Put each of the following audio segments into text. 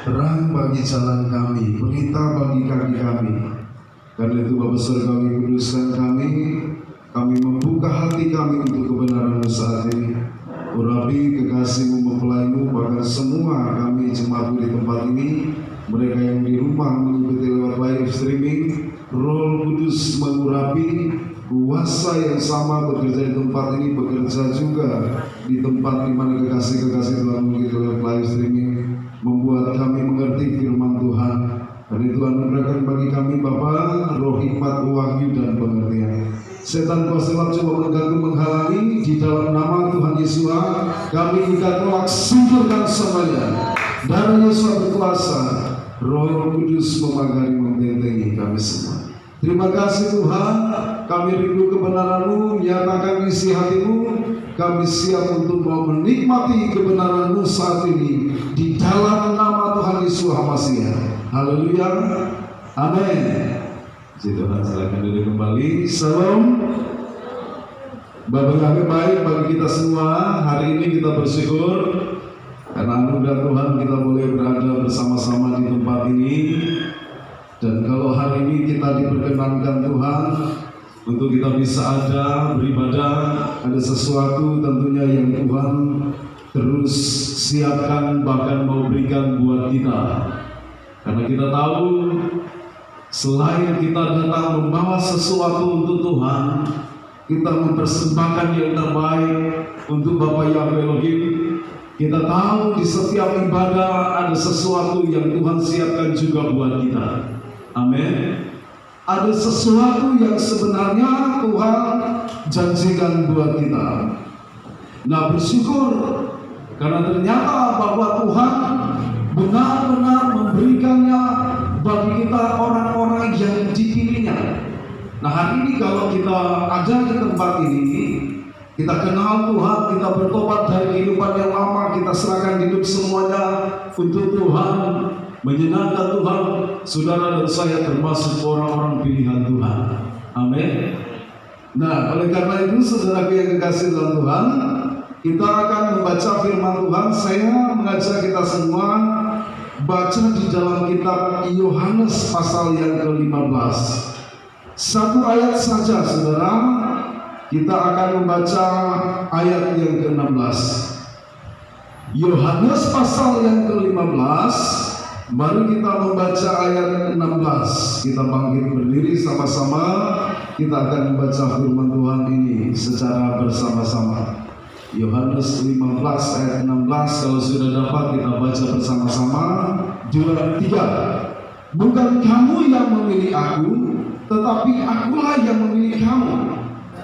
terang bagi jalan kami, pelita bagi kaki kami. Karena itu Bapa Surga, kami kuduskan kami membuka hati kami untuk kebenaran saat ini. Urapi kekasih-Mu, mempelai-Mu, bahkan semua kami jemaat di tempat ini, mereka yang di rumah mengikuti lewat live streaming, Roh Kudus mengurapi, kuasa yang sama bekerja di tempat ini, bekerja juga di tempat di mana kekasih-kekasih telah mengikuti lewat live streaming, membuat kami mengerti firman Tuhan. Dan itu anugerahkan bagi kami Bapa, roh hikmat, wahyu dan pengertian. Setan kuasa gelap coba mengganggu, menghalangi, di dalam nama Tuhan Yesus kami ikat tolak, singkirkan semuanya. Darah Yesus berkuasa, Roh Kudus memagari, membentengi kami semua. Terima kasih Tuhan, kami rindu kebenaran-Mu, nyatakan isi hati-Mu. Kami siap untuk mau menikmati kebenaran-Mu saat ini di dalam nama Tuhan Yesus Hamasiah. Haleluya, amin. Puji Tuhan, silakan duduk kembali. Salam. Bapak kami baik bagi kita semua. Hari ini kita bersyukur karena anugerah Tuhan kita boleh berada bersama-sama di tempat ini. Dan kalau hari ini kita diperkenankan Tuhan untuk kita bisa ada beribadah, ada sesuatu tentunya yang Tuhan terus siapkan, bahkan mau berikan buat kita. Karena kita tahu selain kita datang membawa sesuatu untuk Tuhan, kita mempersembahkan yang terbaik untuk Bapa Yahweh Elohim. Kita tahu di setiap ibadah ada sesuatu yang Tuhan siapkan juga buat kita. Amin. Ada sesuatu yang sebenarnya Tuhan janjikan buat kita. Nah, bersyukur karena ternyata bahwa Tuhan benar-benar memberikannya bagi kita orang-orang yang dipilihnya. Nah, hari ini kalau kita ada di tempat ini, kita kenal Tuhan, kita bertobat dari kehidupan yang lama, kita serahkan hidup semuanya untuk Tuhan, menyenangkan Tuhan. Saudara dan saya termasuk orang-orang pilihan Tuhan. Amin. Nah, oleh karena itu saudara yang kekasih dalam Tuhan, kita akan membaca firman Tuhan. Saya mengajak kita semua baca di dalam kitab Yohanes pasal yang ke-15. Satu ayat saja saudara. Kita akan membaca ayat yang ke-16. Yohanes pasal yang ke-15. Mari kita membaca ayat 16. Kita bangkit berdiri sama-sama. Kita akan membaca firman Tuhan ini secara bersama-sama. Yohanes 15 ayat 16. Kalau sudah dapat kita baca bersama-sama. 2, 3. Bukan kamu yang memilih aku, tetapi akulah yang memilih kamu.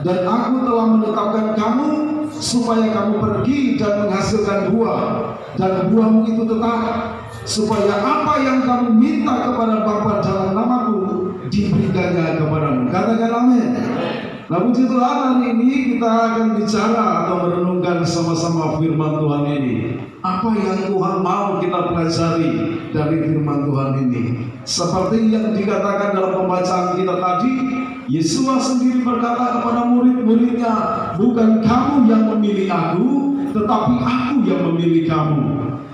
Dan aku telah menetapkan kamu supaya kamu pergi dan menghasilkan buah, dan buahmu itu tetap, supaya apa yang kamu minta kepada Bapa dalam namaku diberikannya kepadamu. Katakan amin. Nah, puji Tuhan, hari ini kita akan bicara atau merenungkan sama-sama firman Tuhan ini. Apa yang Tuhan mau kita pelajari dari firman Tuhan ini? Seperti yang dikatakan dalam pembacaan kita tadi, Yesus sendiri berkata kepada murid-muridnya, bukan kamu yang memilih aku, tetapi aku yang memilih kamu.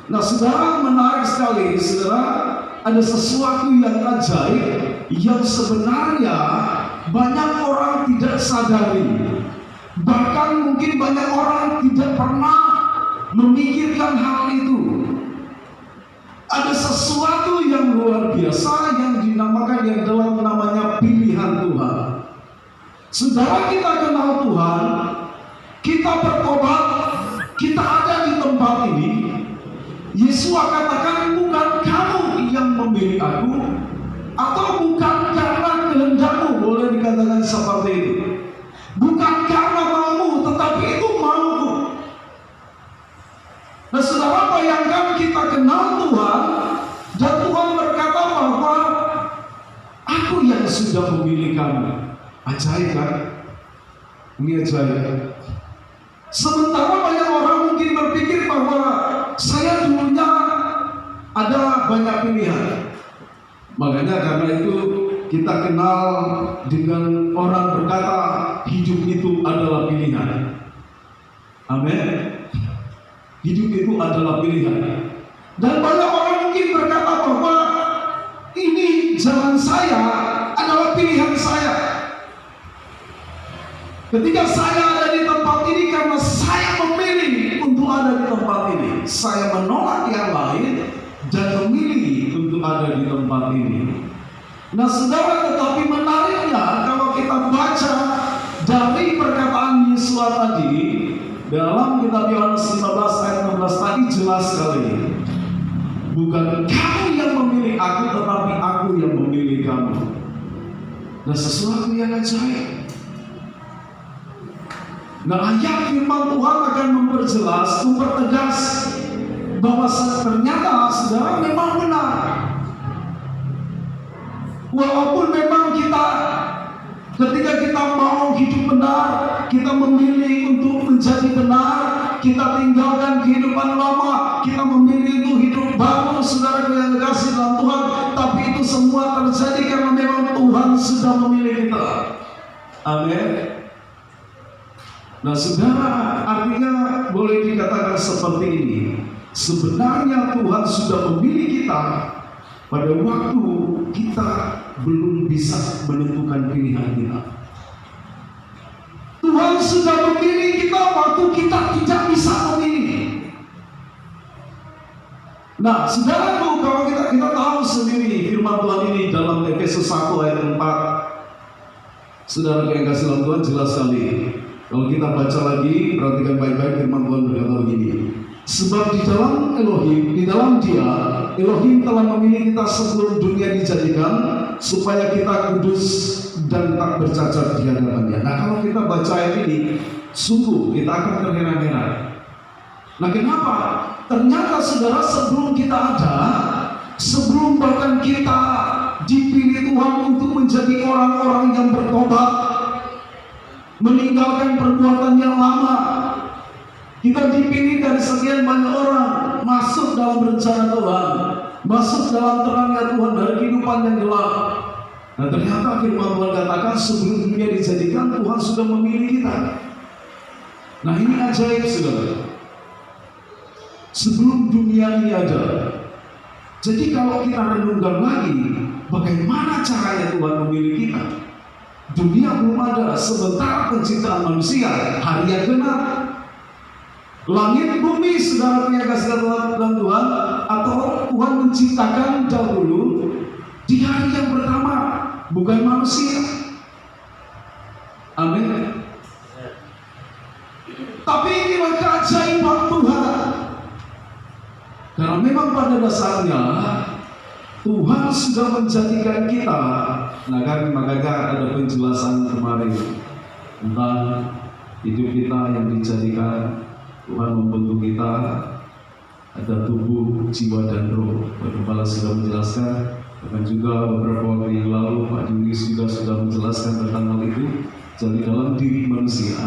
Nah, saudara, menarik sekali, saudara, ada sesuatu yang ajaib yang sebenarnya banyak orang tidak sadari. Bahkan mungkin banyak orang tidak pernah memikirkan hal itu. Ada sesuatu yang luar biasa yang dinamakan yang dalam namanya pilihan Tuhan. Saudara, kita kenal Tuhan, kita bertobat, kita ada di tempat ini. Yesus katakan, bukan kamu yang memilih aku, atau bukan karena kehendakmu, boleh dikatakan seperti itu. Bukan karena maumu, tetapi itu mauku. Nah, saudara, bayangkan kita kenal Tuhan, dan Tuhan berkata bahwa aku yang sudah memilih kamu. Ajaib kan? Ini ajaib. Sementara banyak orang mungkin berpikir bahwa saya dulunya ada banyak pilihan. Makanya karena itu kita kenal dengan orang berkata hidup itu adalah pilihan. Amin. Hidup itu adalah pilihan. Dan banyak orang mungkin berkata Tuhan saya adalah pilihan saya. Ketika saya ada di tempat ini karena saya memilih untuk ada di tempat ini. Saya menolak yang lain dan memilih untuk ada di tempat ini. Nah saudara, tetapi menariknya kalau kita baca dari perkataan Yesus tadi dalam kitab Yohanes 15 ayat 16 tadi jelas sekali. Bukan kamu yang memilih aku, tetapi aku yang memilih kamu. Nah sesuatu yang ajaib. Nah ayat firman Tuhan akan memperjelas, mempertegas bahwa ternyata saudara memang benar. Walaupun memang kita ketika kita mau hidup benar, kita memilih untuk menjadi benar, kita tinggalkan kehidupan lama, kita memilih untuk hidup baru, saudara yang dikasih dalam Tuhan. Tapi itu semua terjadi karena memang Tuhan sudah memilih kita. Amin. Nah saudara, artinya boleh dikatakan seperti ini. Sebenarnya Tuhan sudah memilih kita pada waktu kita belum bisa menentukan pilihan kita. Tuhan sudah memilih kita waktu kita tidak bisa memilih. Nah saudaraku, kalau kita tahu sendiri firman Tuhan ini dalam Efesus 1 ayat 4. Saudara yang kasih dalam Tuhan jelas sekali. Kalau kita baca lagi, perhatikan baik-baik firman Tuhan berkata begini. Sebab di dalam Elohim, di dalam Dia, Elohim telah memilih kita sebelum dunia dijadikan, supaya kita kudus dan tak bercacat di hadapan-Nya. Nah kalau kita baca ayat ini, sungguh kita akan terheran-heran. Nah kenapa? Ternyata saudara, sebelum kita ada, sebelum bahkan kita dipilih Tuhan untuk menjadi orang-orang yang bertobat, meninggalkan perbuatan yang lama, kita dipilih dari sekian banyak orang masuk dalam rencana Tuhan, masuk dalam terangnya Tuhan dari kehidupan yang gelap. Nah ternyata firman Tuhan katakan sebelum dunia dijadikan Tuhan sudah memilih kita. Nah ini ajaib saudara. Sebelum dunia ini ada. Jadi kalau kita renungkan lagi, bagaimana caranya Tuhan memilih kita? Dunia belum ada, sebentar penciptaan manusia, hari yang genap, langit bumi saudara yang kasih dalam Tuhan, atau Tuhan menciptakan dahulu di hari yang pertama, bukan manusia. Amin. Tapi inilah keajaiban Tuhan. Karena memang pada dasarnya Tuhan sudah menjadikan kita. Nah kan makanya ada penjelasan kemarin tentang hidup kita yang dijadikan Tuhan membentuk kita, ada tubuh, jiwa dan roh. Pak Gembala sudah menjelaskan, dan juga beberapa waktu yang lalu Pak Julius juga sudah menjelaskan tentang hal itu. Jadi dalam diri manusia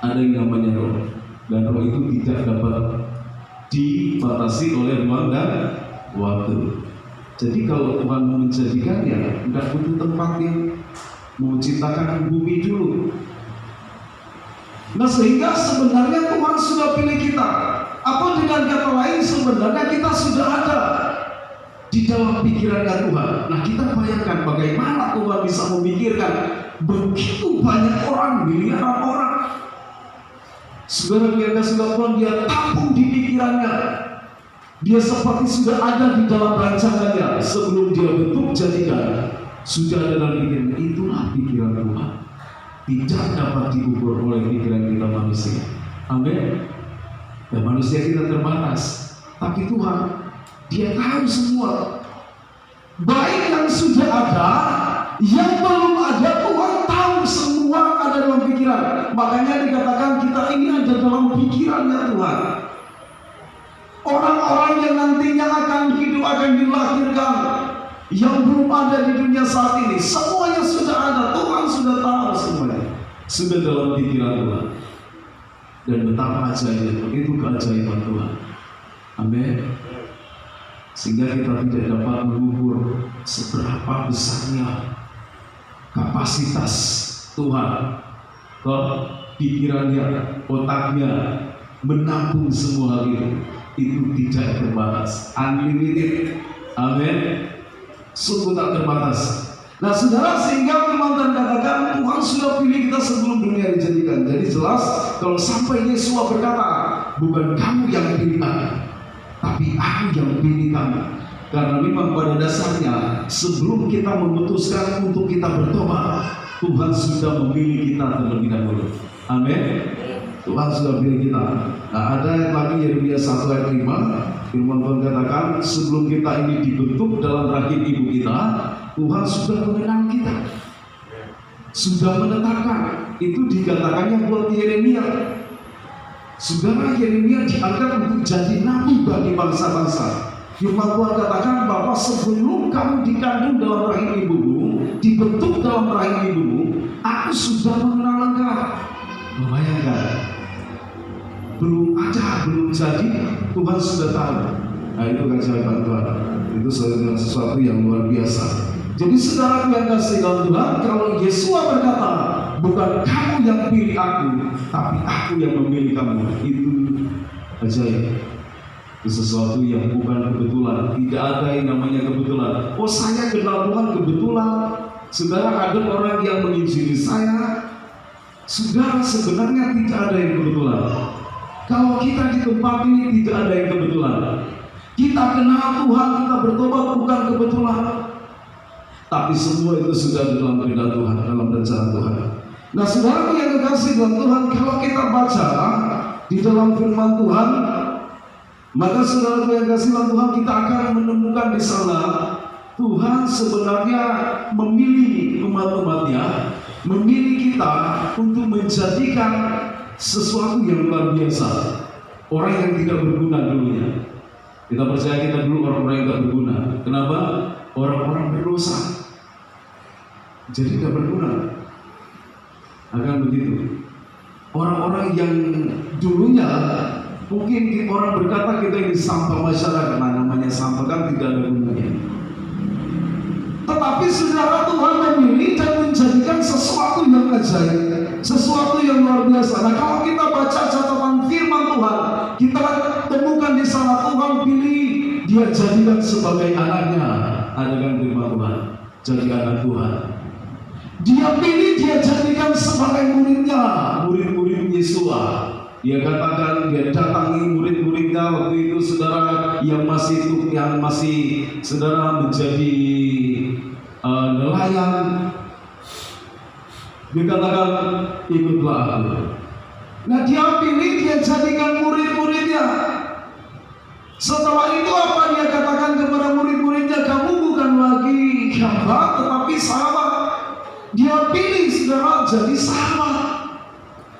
ada yang namanya roh, dan roh itu tidak dapat dibatasi oleh ruang dan waktu. Jadi kalau Tuhan mau menjadikannya, tidak butuh tempat yang menciptakan bumi dulu. Nah sehingga sebenarnya Tuhan sudah pilih kita. Atau dengan kata lain sebenarnya kita sudah ada di dalam pikirannya Tuhan. Nah kita bayangkan bagaimana Tuhan bisa memikirkan begitu banyak orang, miliaran orang. Saudara yang sudah Tuhan dia tampung di pikirannya. Dia seperti sudah ada di dalam rancangannya sebelum dia bentuk jadikan. Sudah ada dalam pikiran. Itulah pikiran Tuhan. Tidak dapat diukur oleh pikiran kita manusia. Amin. Dan manusia kita terbatas. Tapi Tuhan, Dia tahu semua. Baik yang sudah ada, yang belum ada, Tuhan tahu semua ada dalam pikiran. Makanya dikatakan kita ini ada dalam pikirannya Tuhan. Orang-orang yang nantinya akan hidup, akan dilahirkan, yang belum ada di dunia saat ini, semuanya sudah ada. Tuhan sudah tahu semuanya, sudah dalam pikiran Tuhan. Dan betapa ajaibnya, begitu keajaiban Tuhan. Amin. Sehingga kita tidak dapat mengukur seberapa besarnya kapasitas Tuhan, pikirannya, otaknya menampung semua hal itu tidak terbatas, unlimited. Amin. sungguh tak terbatas. Nah saudara, sehingga firman Tuhan katakan Tuhan sudah pilih kita sebelum dunia dijadikan. Jadi jelas kalau sampai Yesus berkata, bukan kamu yang pilih aku, tapi aku yang pilih kamu. Karena memang pada dasarnya sebelum kita memutuskan untuk kita bertobat, Tuhan sudah memilih kita terlebih dahulu. Amin. Tuhan sudah pilih kita. Nah ada yang lagi Yeremia 1 ayat 5, firman Tuhan katakan sebelum kita ini dibentuk dalam rahim ibu kita, Tuhan sudah mengenal kita, sudah menetapkan. Itu dikatakannya buat Yeremia. Saudara, Yeremia dianggap untuk jadi nabi bagi bangsa-bangsa. Firman Tuhan katakan bahwa sebelum kamu dikandung dalam rahim ibumu, dibentuk dalam rahim ibumu, aku sudah mengenal engkau. Membayangkan, belum ada, belum jadi, Tuhan sudah tahu. Nah itu keajaiban Tuhan. Itu sesuatu yang luar biasa. Jadi saudara yang kasih dalam Tuhan, kalau Yesus berkata, bukan kamu yang pilih aku, tapi aku yang memilih kamu, itu ajaib. Itu sesuatu yang bukan kebetulan. Tidak ada yang namanya kebetulan. Oh saya kenal Tuhan kebetulan. Saudara, ada orang yang menginjili saya. Saudara, sebenarnya tidak ada yang kebetulan. Kalau kita di tempat ini tidak ada yang kebetulan. Kita kenal Tuhan, kita bertobat bukan kebetulan. Tapi semua itu sudah dalam kehendak Tuhan, dalam rencana Tuhan. Nah saudara yang kekasih dalam Tuhan, kalau kita baca di dalam firman Tuhan, maka saudara yang kasih dalam Tuhan, kita akan menemukan di sana Tuhan sebenarnya memilih umat-umatnya, memilih kita untuk menjadikan sesuatu yang luar biasa. Orang yang tidak berguna dulunya. Kita percaya kita dulu orang-orang yang tidak berguna. Kenapa? Orang-orang berdosa, jadi tidak berguna. Akan begitu. Orang-orang yang dulunya mungkin orang berkata kita ini sampah masyarakat. Nah, namanya sampah kan tidak ada gunanya. Tetapi saudara, Tuhan memilih dan menjadikan sesuatu yang ajaib, sesuatu yang luar biasa. Nah kalau kita baca catatan firman Tuhan, kita temukan di sana Tuhan pilih dia jadikan sebagai anaknya. Adakan firman Tuhan, jadi anak Tuhan. Dia pilih dia jadikan sebagai muridnya, murid-murid Yesus. Dia katakan dia datangi murid-muridnya waktu itu saudara yang masih saudara menjadi nelayan. Dia katakan ikutlah aku. Nah dia pilih dia jadikan murid-muridnya. Setelah itu apa dia katakan kepada murid-muridnya? Kamu bukan lagi hamba tetapi sahabat. Dia pilih saudara jadi sahabat.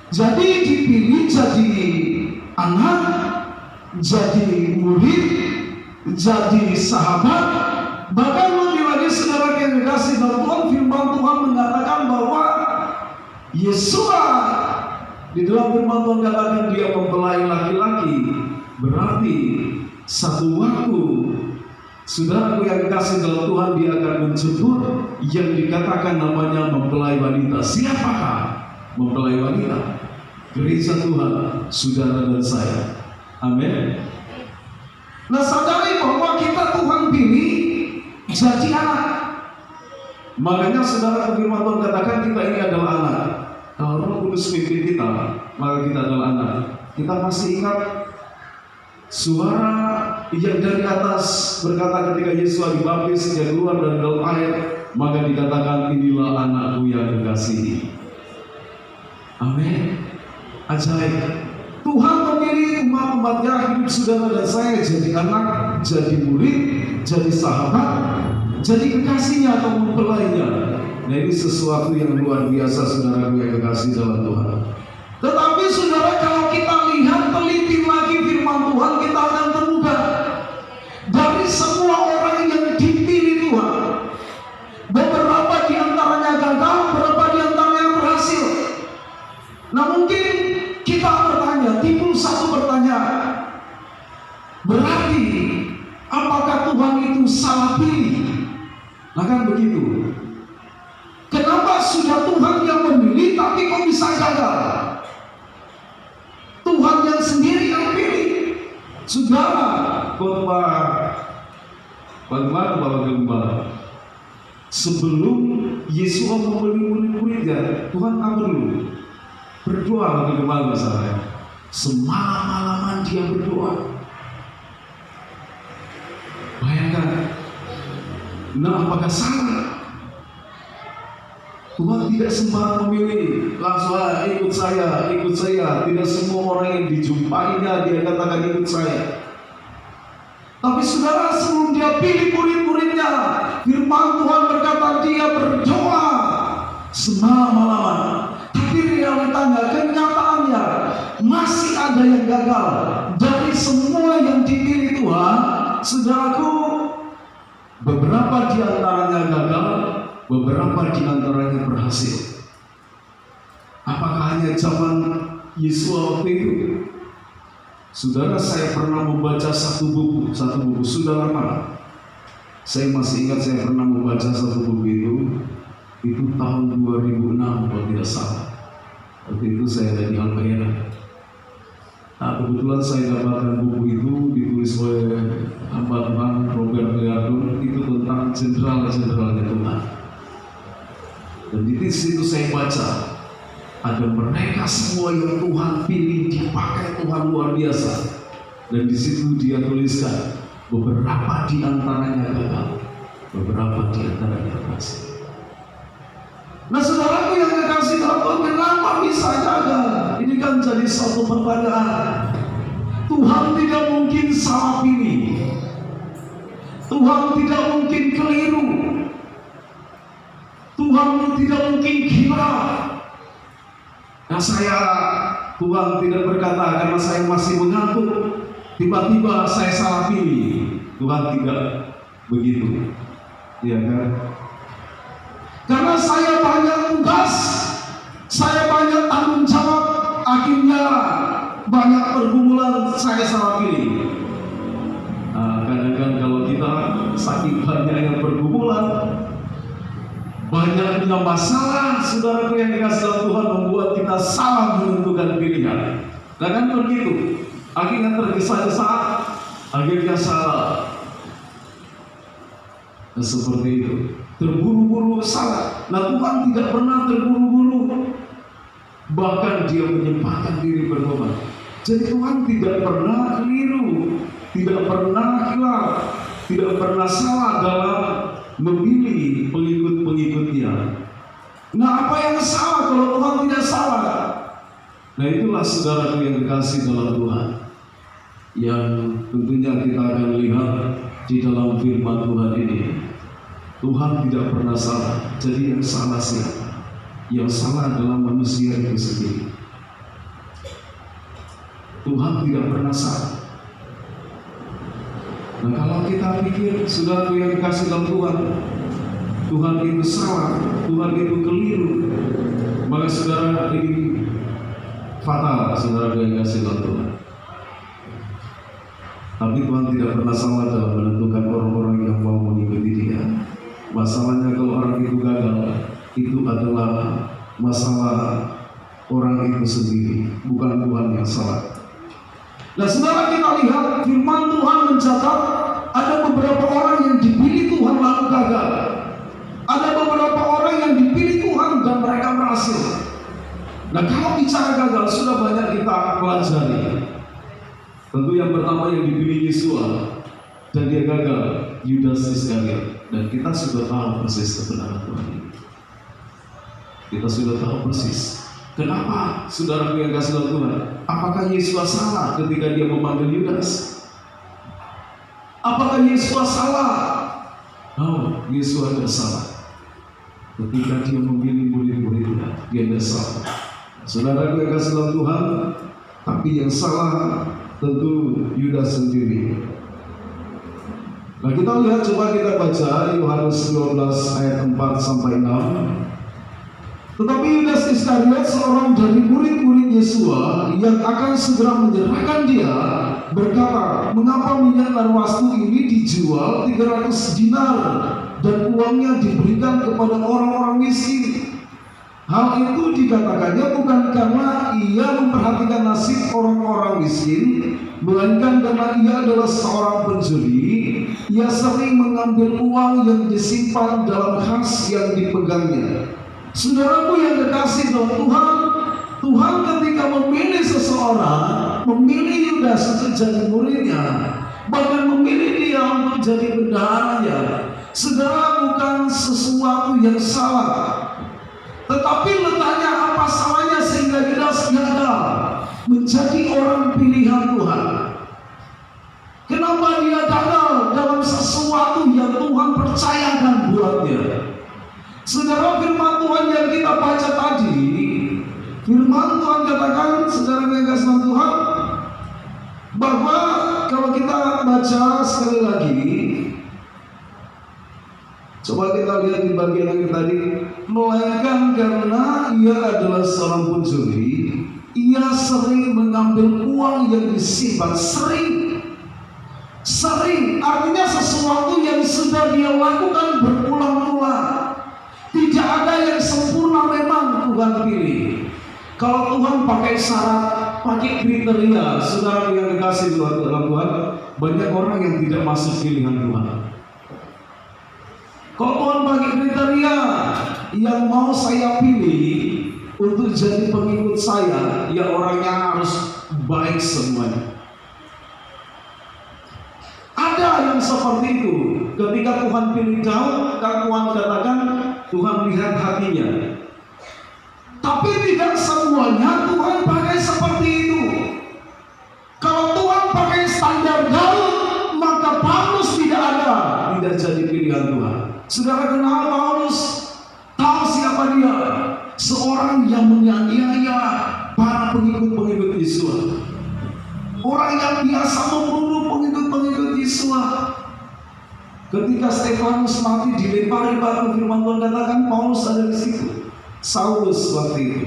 Jadi dipilih jadi anak, jadi murid, jadi sahabat. Bahkan lebih lagi saudara yang dikasih dalam Tuhan, firman Tuhan mengatakan bahwa Yesus di dalam firman Tuhan katakan dia mempelai laki-laki. Berarti satu waktu saudaraku yang dikasih dalam Tuhan, dia akan menjemput yang dikatakan namanya mempelai wanita. Siapakah mempelai wanita? Gereja Tuhan, saudara dan saya. Amin. Nah sadari bahwa kita Tuhan pilih jadi anak. Makanya saudara firman Tuhan katakan kita ini adalah anak. Kalau Roh Kudus pimpin kita, maka kita adalah anak. Kita masih ingat suara yang dari atas berkata ketika Yesus dibaptis, dia keluar dari dalam air, maka dikatakan inilah anakku yang kekasihi. Amin. Ajaib. Tuhan memilih umat-umatnya, hidup saudara dan saya jadi anak, jadi murid, jadi sahabat, jadi kekasihnya atau mempelainya. Nah ini sesuatu yang luar biasa saudara yang kekasih dalam Tuhan. Tetapi saudara, kalau kita lihat teliti lagi firman Tuhan, kita akan temukan dari semua orang yang dipilih Tuhan, beberapa di antaranya gagal, beberapa di antaranya berhasil. Nah mungkin kita bertanya, timbul satu pertanyaan, berarti apakah Tuhan itu salah pilih? Nah kan begitu. Kenapa sudah Tuhan yang memilih tapi kok bisa gagal? Tuhan yang sendiri yang pilih. Saudara, bagaimana Bapak Gembala? Sebelum Yesus membeli murid-muridnya, Tuhan apa dulu? Berdoa bagaimana misalnya? Semalam-malaman dia berdoa. Bayangkan. Nah, apakah salah? Tuhan tidak sembarang memilih langsung ikut saya. Tidak semua orang yang dijumpainya dia katakan ikut saya. Tapi saudara, sebelum dia pilih murid-muridnya, firman Tuhan berkata dia berdoa semalam-malaman. Tapi realitanya, kenyataannya masih ada yang gagal. Dari semua yang dipilih Tuhan, saudaraku, beberapa di antaranya gagal, beberapa di antaranya berhasil. Apakah hanya zaman Yesus waktu itu? Saudara, saya pernah membaca satu buku. Saudara mana? Saya masih ingat saya pernah membaca satu buku itu tahun 2006 kalau tidak salah. Waktu itu saya ada di Albayana. Nah, kebetulan saya dapatkan buku itu ditulis oleh hamba Tuhan Robert Leardon, itu tentang jenderal-jenderalnya Tuhan. Dan di situ saya baca ada mereka semua yang Tuhan pilih, dipakai Tuhan luar biasa. Dan di situ dia tuliskan beberapa di antaranya gagal, beberapa di antaranya berhasil. Nah, saudaraku yang dikasih Tuhan, kenapa bisa gagal? Ini kan jadi suatu pertanyaan. Tuhan tidak mungkin salah pilih. Tuhan tidak mungkin keliru. Tuhan tidak mungkin gila. Nah, Tuhan tidak berkata karena saya masih mengantuk, tiba-tiba saya salah pilih. Tuhan tidak begitu, ya kan? Karena saya banyak tugas, saya banyak tanggung jawab, akhirnya banyak pergumulan, saya salah pilih. Nah, kadang-kadang kalau kita saking banyaknya pergumulan, banyaknya masalah, saudaraku yang dikasih oleh Tuhan, membuat kita salah menentukan pilihan. Nah, kan begitu, akhirnya tergesa-gesa, akhirnya salah. Nah, seperti itu, terburu-buru salah. Nah, Tuhan tidak pernah terburu-buru, bahkan dia menyempatkan diri bertobat. Jadi Tuhan tidak pernah keliru, tidak pernah hilaf, tidak pernah salah dalam memilih pengikut-pengikutnya. Nah, apa yang salah kalau Tuhan tidak salah? Nah, itulah saudaraku yang dikasih dalam Tuhan, yang tentunya kita akan lihat di dalam firman Tuhan ini. Tuhan tidak pernah salah. Jadi yang salah siapa? Yang salah adalah manusia itu sendiri. Tuhan tidak pernah salah. Nah, kalau kita pikir saudara yang dikasih dalam Tuhan, Tuhan itu salah, Tuhan itu keliru, maka saudara ini fatal, saudara yang dikasih dalam Tuhan. Tapi Tuhan tidak pernah salah dalam menentukan orang-orang yang mau mengikuti Dia. Masalahnya kalau orang itu gagal, itu adalah masalah orang itu sendiri, bukan Tuhan yang salah. Nah, saudara, kita lihat firman Tuhan mencatat ada beberapa orang yang dipilih Tuhan lalu gagal. Ada beberapa orang yang dipilih Tuhan dan mereka berhasil. Nah, kalau bicara gagal, sudah banyak kita pelajari. Tentu yang pertama yang dipilih Yesus dan dia gagal, Yudas Iskariot. Dan kita sudah tahu persis kebenaran Tuhan ini. Kita sudah tahu persis. Kenapa saudara yang kasih dalam Tuhan? Apakah Yesus salah ketika dia memanggil Yudas? Apakah Yesus salah? Oh, Yesus tidak salah. Ketika dia memilih murid-muridnya, dia tidak salah. Saudara yang kasih dalam Tuhan, tapi yang salah tentu Yudas sendiri. Nah, kita lihat, coba kita baca Yohanes 12 ayat 4 sampai 6. Tetapi Yudas Iskariot, seorang dari murid-murid Yesua yang akan segera menyerahkan Dia, berkata, "Mengapa minyak narwastu ini dijual 300 dinar dan uangnya diberikan kepada orang-orang miskin?" Hal itu dikatakannya bukan karena ia memperhatikan nasib orang-orang miskin, melainkan karena ia adalah seorang pencuri ia sering mengambil uang yang disimpan dalam kas yang dipegangnya. Saudaraku yang kekasih dalam Tuhan, Tuhan ketika memilih seseorang, memilih Yudas untuk jadi muridnya, bahkan memilih dia untuk jadi bendaharanya. Saudara, bukan sesuatu yang salah, tetapi letaknya apa salahnya sehingga Yudas gagal menjadi orang pilihan Tuhan? Kenapa dia gagal dalam sesuatu yang Tuhan percayakan buatnya? Saudara, firman Tuhan yang kita baca tadi, firman Tuhan katakan, saudara yang kasih Tuhan, bahwa kalau kita baca sekali lagi, coba kita lihat di bagian yang tadi, melainkan karena ia adalah seorang pencuri, ia sering mengambil uang yang disimpan. Sering artinya sesuatu yang sudah dia lakukan berulang-ulang. Tidak ada yang sempurna, memang Tuhan pilih. Kalau Tuhan pakai syarat, pakai kriteria, saudara yang dikasih dalam Tuhan, banyak orang yang tidak masuk pilihan Tuhan. Kalau Tuhan pakai kriteria, yang mau saya pilih untuk jadi pengikut saya, ya orangnya harus baik semuanya. Ada yang seperti itu. Ketika Tuhan pilih kau, kan Tuhan katakan Tuhan lihat hatinya. Tapi tidak semuanya Tuhan pakai seperti itu. Kalau Tuhan pakai standar Daud, maka Paulus tidak jadi pilihan Tuhan. Saudara kenal Paulus? Tahu siapa dia? Seorang yang menganiaya para pengikut-pengikut Yesus. Orang yang biasa membunuh pengikut-pengikut Yesus. Ketika Stefanus mati dilempari batu, firman Tuhan katakan Paulus ada di situ. Saulus waktu itu.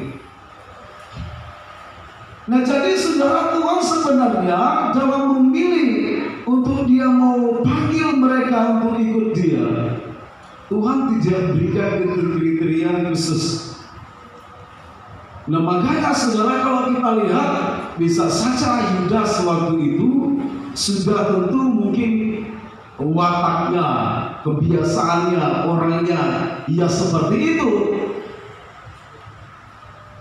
Nah, jadi saudara, Tuhan sebenarnya dalam memilih untuk dia mau panggil mereka untuk ikut dia, Tuhan tidak berikan kriteria khusus. Nah, makanya saudara, kalau kita lihat, bisa saja Yudas waktu itu sudah tentu mungkin wataknya, kebiasaannya, orangnya, ya seperti itu.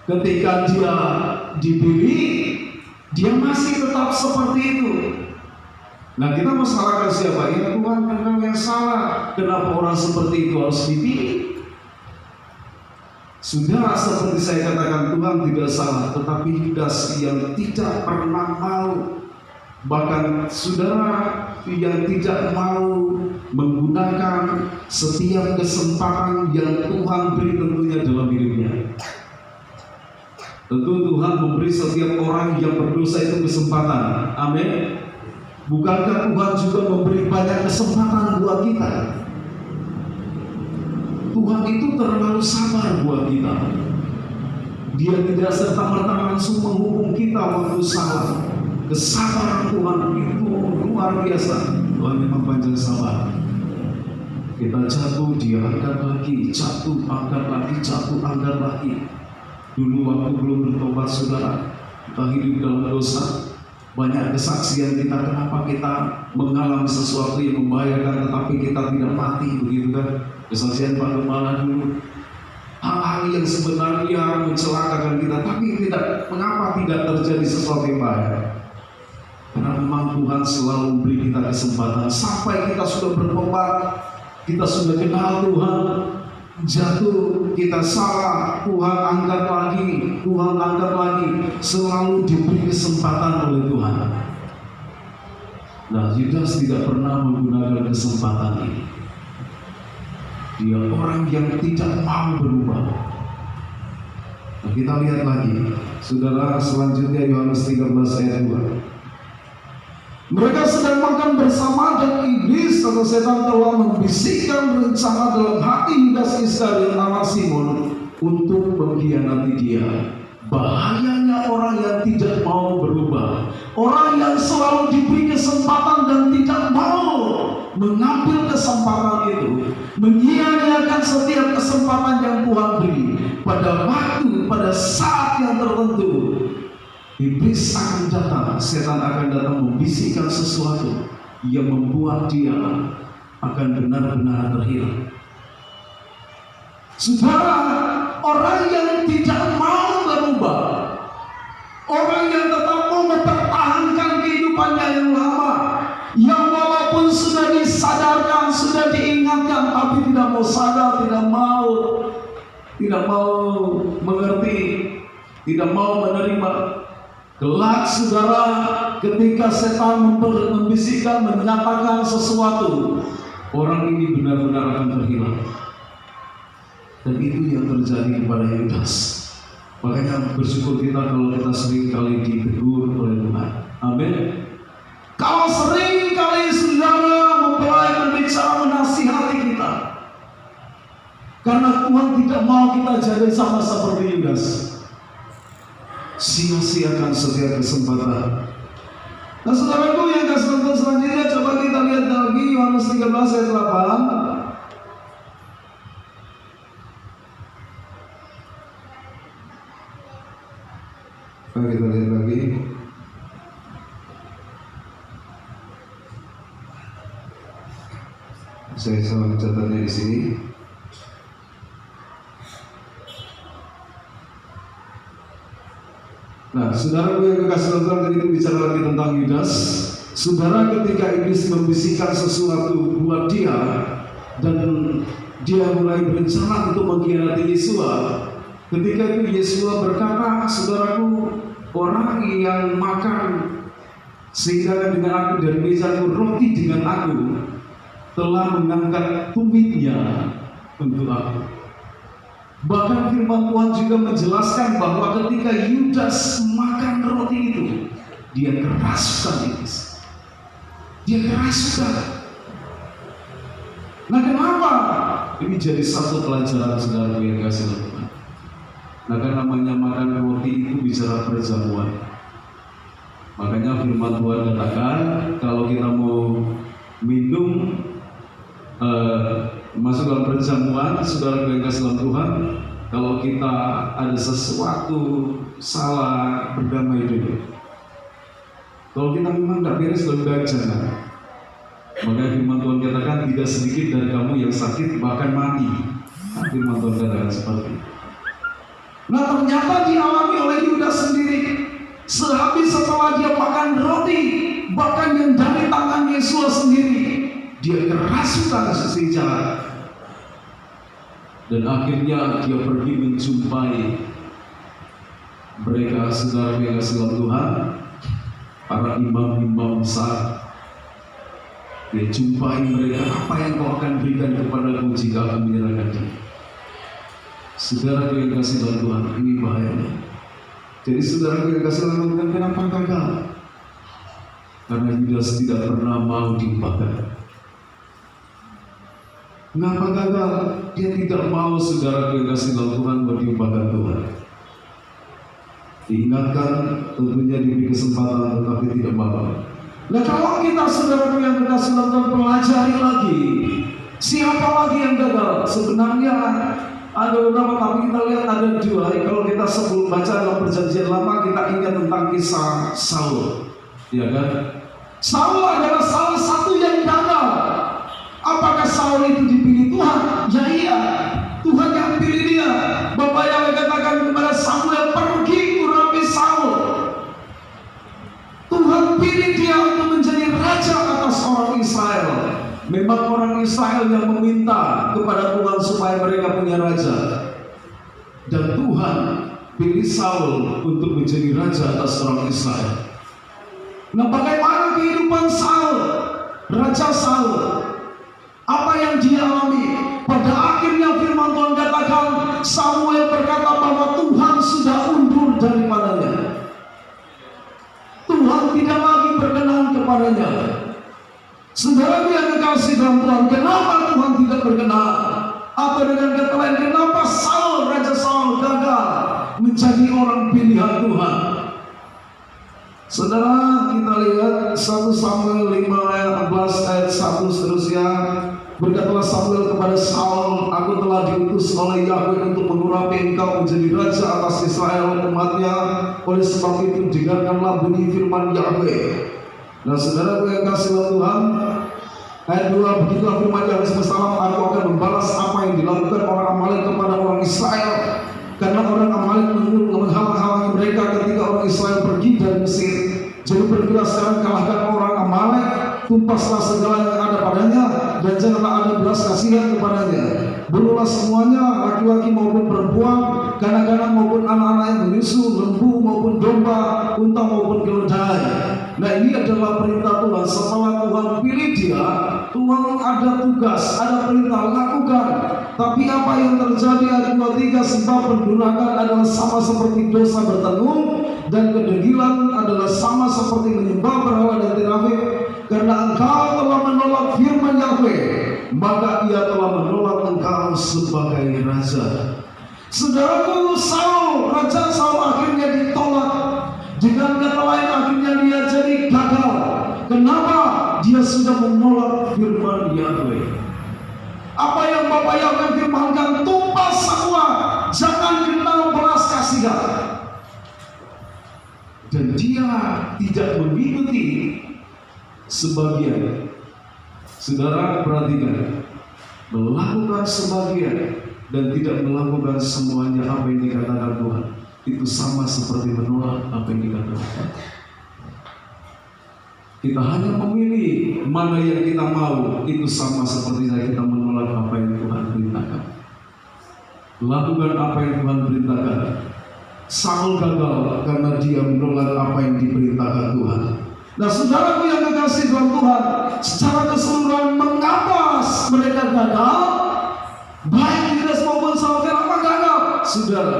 Ketika dia dipilih, dia masih tetap seperti itu. Nah, kita masalahkan siapa? Ya Tuhan, Engkau yang salah. Kenapa orang seperti itu harus dipilih? Saudara, seperti saya katakan, Tuhan tidak salah, tetapi Yudas yang tidak pernah mau, bahkan saudara yang tidak mau menggunakan setiap kesempatan yang Tuhan beri tentunya dalam hidupnya. Tentu Tuhan memberi setiap orang yang berdosa itu kesempatan. Amin. Bukankah Tuhan juga memberi banyak kesempatan buat kita? Tuhan itu terlalu sabar buat kita. Dia tidak serta-merta langsung menghukum kita waktu salah. Kesabaran Tuhan itu luar biasa. Tuhan memang panjang sabar. Kita jatuh, dia angkat lagi, jatuh, angkat lagi, jatuh, angkat lagi. Dulu waktu belum bertobat saudara, kita hidup dalam dosa. Banyak kesaksian kita, kenapa kita mengalami sesuatu yang membahayakan tetapi kita tidak mati, begitu kan? Kesaksian Pak Gembala dulu, hal-hal yang sebenarnya mencelakakan kita, tapi tidak, mengapa tidak terjadi sesuatu yang bahaya? Karena memang Tuhan selalu memberi kita kesempatan. Sampai kita sudah bertobat, kita sudah kenal Tuhan, jatuh, kita salah, Tuhan angkat lagi, Tuhan angkat lagi, selalu diberi kesempatan oleh Tuhan. Nah, Yudas tidak pernah menggunakan kesempatan ini. Dia orang yang tidak mau berubah. Nah, kita lihat lagi, saudara, selanjutnya Yohanes 13 ayat 2. Mereka sedang makan bersama dan iblis atau setan telah membisikkan rencana dalam hati Yudas Iskariot anak Simon untuk mengkhianati dia. Bahayanya orang yang tidak mau berubah, orang yang selalu diberi kesempatan dan tidak mau mengambil kesempatan itu, menyia-nyiakan setiap kesempatan yang Tuhan beri pada waktu, pada saat yang tertentu. Iblis akan datang, setan akan datang membisikkan sesuatu. yang membuat dia akan benar-benar terhilang. Saudara, orang yang tidak mau berubah, orang yang tetap mau mempertahankan kehidupannya yang lama, yang walaupun sudah disadarkan, sudah diingatkan, tapi tidak mau sadar, tidak mau mengerti, tidak mau menerima. Kelak saudara, ketika setan membisikkan, menyatakan sesuatu, orang ini benar-benar akan terhilang. Dan itu yang terjadi kepada Yudas. Makanya bersyukur kita kalau kita sering kali ditegur oleh Tuhan. Amin. Kalau sering kali saudara mempelai berbicara menasihati kita, karena Tuhan tidak mau kita jadi sama seperti Yudas, sia-siakan setiap kesempatan. Nah saudaraku yang kasih nonton selanjutnya, coba kita lihat lagi Yohanes 13 ayat 8. Kita lihat lagi. Saya sama catatannya di sini. Nah, saudara yang kekasih nonton, tadi itu bicara lagi tentang Yudas. Saudara, ketika iblis membisikkan sesuatu buat dia dan dia mulai berencana untuk mengkhianati Yesua, ketika itu Yesua berkata, saudaraku, orang yang makan sehingga dengan aku dari mejaku, roti dengan aku, telah mengangkat tumitnya untuk aku. Bahkan firman Tuhan juga menjelaskan bahwa ketika Yudas makan roti itu, dia kerasukan iblis. Dia kerasukan. Nah kenapa? Ini jadi satu pelajaran saudara yang kasih Tuhan. Nah kan namanya makan roti itu bicara perjamuan. Makanya firman Tuhan katakan, kalau kita mau minum masuk dalam perjamuan, saudara yang kasih dalam Tuhan, kalau kita ada sesuatu salah, berdamai dulu. Kalau kita memang tidak beres, lebih baik jangan. Makanya firman Tuhan katakan, tidak sedikit dari kamu yang sakit bahkan mati. Firman Tuhan katakan seperti itu. Nah ternyata dialami oleh Yudas sendiri. Sehabis setelah dia makan roti, bahkan yang dari tangan Yesus sendiri, dia kerasukan sisi jahat. Dan akhirnya dia pergi menjumpai mereka, saudara yang kasih Tuhan, para imam-imam besar. Dia jumpai mereka, apa yang kau akan berikan kepadaku jika aku menyerahkan diri? Saudara yang kasih Tuhan, ini bahayanya. Jadi saudara yang kasih Tuhan, kenapa gagal? Karena Yudas tidak pernah mau diubahkan. Kenapa gagal? Dia tidak mau saudara yang kasih Tuhan diubahkan Tuhan. Diingatkan, tentunya diberi kesempatan, tetapi tidak mau. Nah kalau kita saudara yang kasih Tuhan pelajari lagi, siapa lagi yang gagal? Sebenarnya ada beberapa, tapi kita lihat ada dua. Kalau kita sebelum baca dalam perjanjian lama, kita ingat tentang kisah Saul, ya kan? Saul adalah salah satu yang gagal. Apakah Saul itu dipilih Tuhan? Ya iya, Tuhan yang pilih dia. Bapak yang katakan kepada Samuel, pergi urapi Saul. Tuhan pilih dia untuk menjadi raja atas orang Israel. Memang orang Israel yang meminta kepada Tuhan supaya mereka punya raja. Dan Tuhan pilih Saul untuk menjadi raja atas orang Israel. Nah bagaimana kehidupan Saul, Raja Saul? Apa yang dia alami? Pada akhirnya firman Tuhan katakan, Samuel berkata bahwa Tuhan sudah undur daripadanya. Tuhan tidak lagi berkenan kepadanya. Saudara yang dikasih dalam Tuhan, kenapa Tuhan tidak berkenan? Atau dengan kata lain, kenapa Saul, Raja Saul gagal menjadi orang pilihan Tuhan? Saudara, kita lihat 1 Samuel 5 ayat 14 ayat 1 seterusnya. Berkatalah Samuel kepada Saul, aku telah diutus oleh Yahweh untuk mengurapi engkau menjadi raja atas Israel umatnya. Oleh sebab itu dengarkanlah bunyi firman Yahweh. Nah saudara yang kasih Tuhan, ayat 2, begitulah firman Yahweh semesta alam, aku akan membalas apa yang dilakukan orang Amalek kepada orang Israel, karena orang Amalek menghalang-halangi mereka ketika orang Israel pergi dari Mesir. Jadi pergilah sekarang, kalahkan orang Amalek, tumpaslah segala yang ada padanya, dan janganlah ada belas kasihan kepadanya. Bunuhlah semuanya, laki-laki maupun perempuan, kanak-kanak maupun anak-anak yang menyusu, lembu maupun domba, unta maupun keledai. Nah ini adalah perintah Tuhan. Setelah Tuhan pilih dia, Tuhan ada tugas, ada perintah, lakukan. Tapi apa yang terjadi ayat 23, sebab pendurhakaan adalah sama seperti dosa bertenung, dan kedegilan adalah sama seperti menyembah berhala dan tirafik. Karena engkau telah menolak firman Yahweh, maka ia telah menolak engkau sebagai raja. Saudaraku, Raja Saul akhirnya ditolak. Dengan kata lain, akhirnya dia jadi gagal. Kenapa? Dia sudah menolak firman Yahweh. Apa yang Bapak Yahweh firmankan, tumpas semua, jangan kenal belas kasihan. Dan dia tidak mengikuti sebagian. Saudara perhatikan, melakukan sebagian dan tidak melakukan semuanya apa yang dikatakan Tuhan, itu sama seperti menolak apa yang dikatakan. Kita hanya memilih mana yang kita mau, itu sama seperti kita menolak apa yang Tuhan perintahkan. Lakukan apa yang Tuhan perintahkan. Saul gagal karena dia menolak apa yang diperintahkan Tuhan. Nah saudaraku yang kekasih dalam Tuhan, secara keseluruhan mengapa mereka gagal? Baik Yudas maupun Saul, kenapa gagal? Saudara,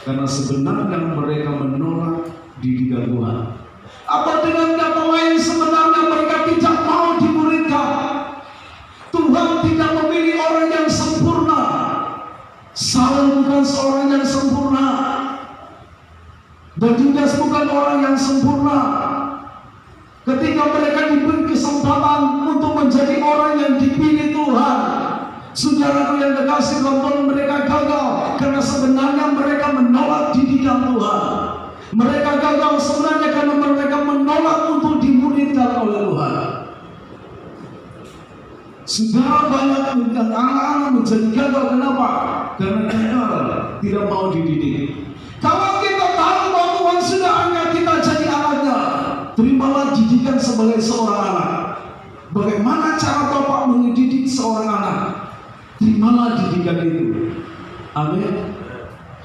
karena sebenarnya mereka menolak didikan Tuhan. Apa dengan kata lain, sebenarnya mereka tidak mau dimuridkan. Tuhan tidak memilih orang yang sempurna. Saul bukan seorang yang sempurna, dan Yudas bukan orang yang sempurna. Ketika mereka diberi kesempatan untuk menjadi orang yang dipilih Tuhan, saudaraku yang kekasih dalam Tuhan, mereka gagal karena sebenarnya mereka menolak didikan Tuhan. Mereka gagal sebenarnya karena mereka menolak untuk dimuridkan oleh Tuhan. Saudara, banyak anak-anak menjadi gagal. Kenapa? Karena gagal tidak mau dididik. Kalau kita tahu bahwa Tuhan sudah angkat kita jadi anaknya, terimalah didikan sebagai seorang anak. Bagaimana cara Bapak mendidik seorang anak? Terimalah didikan itu. Amin.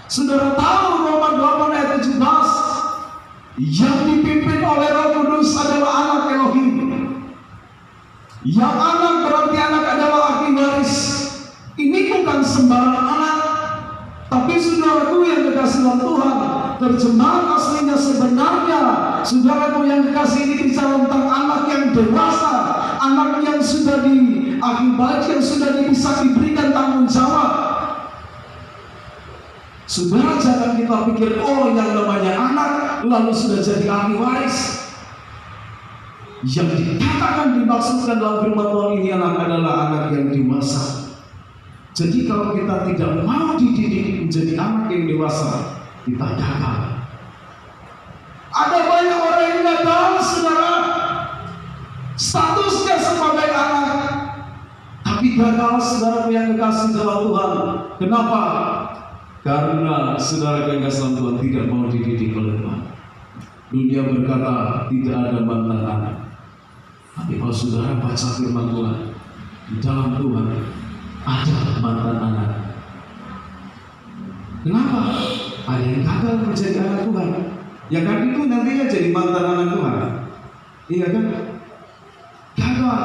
Saudara tahu Roma 8 ayat 17, yang dipimpin oleh Roh Kudus adalah anak Elohim. Yang anak berarti anak adalah ahli waris. Ini bukan sembarang anak. Tapi saudaraku yang kekasih dalam Tuhan, terjemahan aslinya sebenarnya, saudaraku yang kekasih, ini bicara tentang anak yang dewasa, anak yang sudah diakibat, yang sudah bisa diberikan tanggung jawab. Saudara, jangan kita pikir, oh yang namanya anak lalu sudah jadi ahli waris. Yang dikatakan dimaksudkan dalam firman Tuhan ini adalah anak yang dewasa. Jadi kalau kita tidak mau dididik menjadi anak yang dewasa, kita gagal. Ada banyak orang yang gagal, saudara, statusnya sebagai anak, tapi gagal, saudara yang kekasih dalam Tuhan. Kenapa? Karena saudara yang kekasih dalam Tuhan tidak mau dididik oleh Tuhan. Dunia berkata tidak ada mantan anak. Tapi kalau saudara baca firman Tuhan, di dalam Tuhan ada mantan anak. Kenapa? Ada yang gagal menjadi anak Tuhan. Ya kan itu nantinya jadi mantan anak Tuhan. Iya kan? Gagal.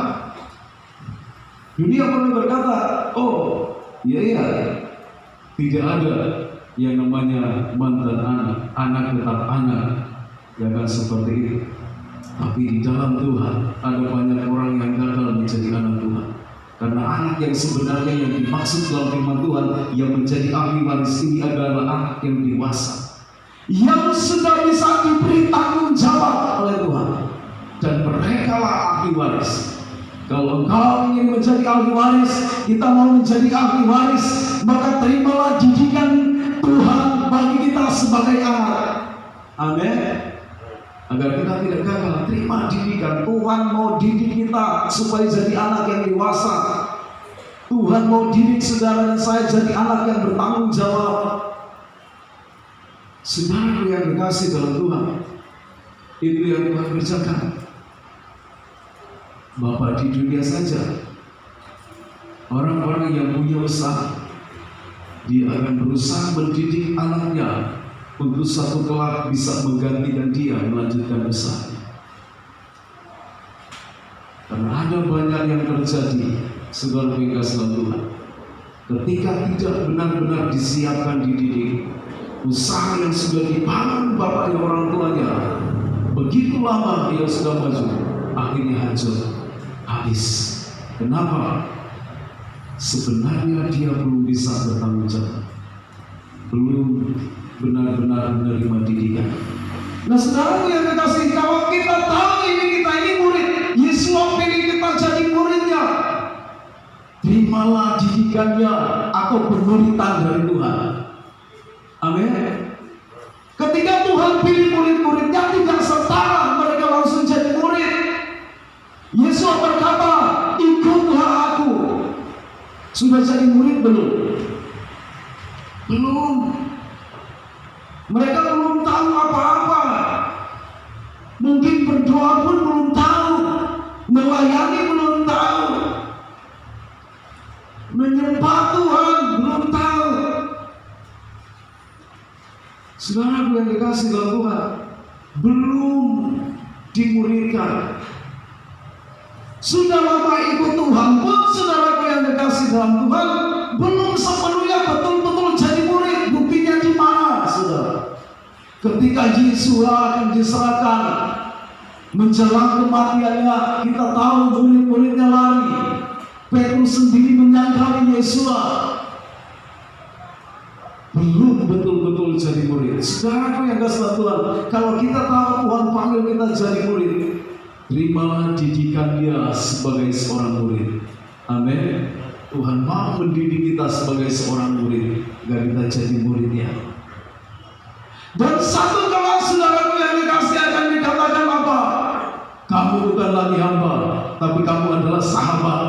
Dunia pernah berkata, oh iya, tidak ada yang namanya mantan anak. Anak tetap anak. Ya kan seperti itu. Tapi di dalam Tuhan ada banyak orang yang gagal menjadi anak Tuhan. Karena anak yang sebenarnya yang dimaksud dalam firman Tuhan yang menjadi ahli waris ini adalah anak yang dewasa, yang sudah bisa diberi tanggung jawab oleh Tuhan. Dan mereka lah ahli waris. Kalau engkau ingin menjadi ahli waris, kita mau menjadi ahli waris, maka terimalah didikan Tuhan bagi kita sebagai anak. Amin. Agar kita tidak gagal, terima didikan. Tuhan mau didik kita supaya jadi anak yang dewasa. Tuhan mau didik saudara dan saya jadi anak yang bertanggung jawab. Saudara yang dikasih dalam Tuhan, itu yang Tuhan kerjakan. Bapak di dunia saja, orang-orang yang punya usaha, dia akan berusaha mendidik anaknya untuk satu kelak bisa menggantikan dia melanjutkan usahanya. Karena ada banyak yang terjadi, saudara yang kasih dalam Tuhan, ketika tidak benar-benar disiapkan dididik, usaha yang sudah dibangun bapaknya orang tuanya, begitu lama ia sudah maju, akhirnya hancur, habis. Kenapa? Sebenarnya dia belum bisa bertanggung jawab, belum benar-benar menerima didikan. Nah, saudara yang kekasih, kalau kita tahu kita ini murid, Yesus pilih kita jadi muridnya, terimalah didikannya atau penuritan dari Tuhan. Amin. Ketika Tuhan pilih murid-muridnya, tidak setara mereka langsung jadi murid. Yesus berkata, ikutlah aku. Sudah jadi murid belum? Belum. Mereka belum tahu apa-apa. Mungkin berdoa pun belum tahu, melayani belum tahu, menyembah Tuhan belum tahu. Saudara yang dikasih dalam Tuhan, belum dimuridkan. Sudah lama ikut Tuhan pun, saudara yang dikasih dalam Tuhan, belum sepenuhnya betul-betul jadi murid. Buktinya di mana, saudara? Ketika Yesus akan diserahkan menjelang kematiannya, kita tahu murid-muridnya lari. Petrus sendiri menyangkali Yesus, belum betul-betul jadi murid. Saudara yang kasih Tuhan, kalau kita tahu Tuhan panggil kita jadi murid, terimalah didikan dia sebagai seorang murid. Amin. Tuhan mau mendidik kita sebagai seorang murid, agar kita jadi muridnya. Dan satu kelak, saudara yang dikasih, akan dikatakan apa? Kamu bukan lagi hamba, tapi kamu adalah sahabat.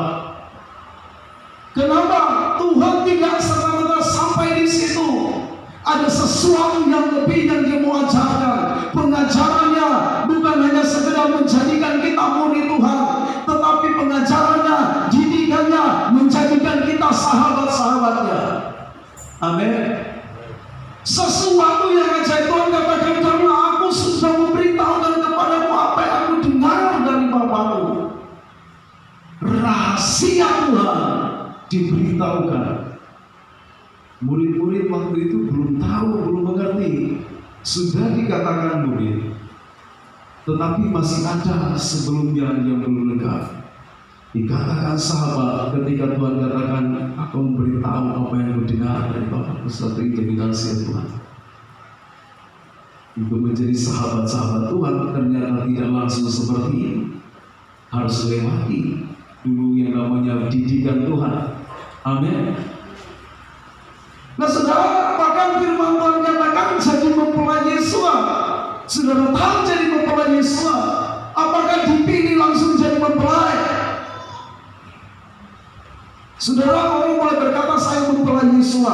Kenapa? Tuhan tidak serta-merta sampai di situ. Ada sesuatu yang lebih yang dia mau ajarkan. Pengajarannya bukan hanya sekedar menjadikan kita murid Tuhan, tetapi pengajarannya, didikannya menjadikan kita sahabat-sahabatnya. Amin. Sesuatu yang ajaib, Tuhan katakan, karena aku sudah memberitahukan kepadamu apa yang aku dengar dari Bapakku. Rahasia Tuhan diberitahukan. Murid-murid waktu itu belum tahu, belum mengerti. Sudah dikatakan murid, tetapi masih ada sebelumnya yang belum lengkap. Dikatakan sahabat ketika Tuhan katakan, aku memberitahu apa yang mendengar dari Bapakku. Sesuatu yang jadi rahasia Tuhan. Untuk menjadi sahabat-sahabat Tuhan ternyata tidak langsung seperti ini. Harus lewati dulu yang namanya didikan Tuhan. Amin. Nah, saudara, bahkan firman Tuhan katakan jadi mempelai Yesus. Saudara tahu jadi mempelai Yesus, apakah dipilih langsung jadi mempelai? Saudara, orang boleh berkata saya mempelai Yesus,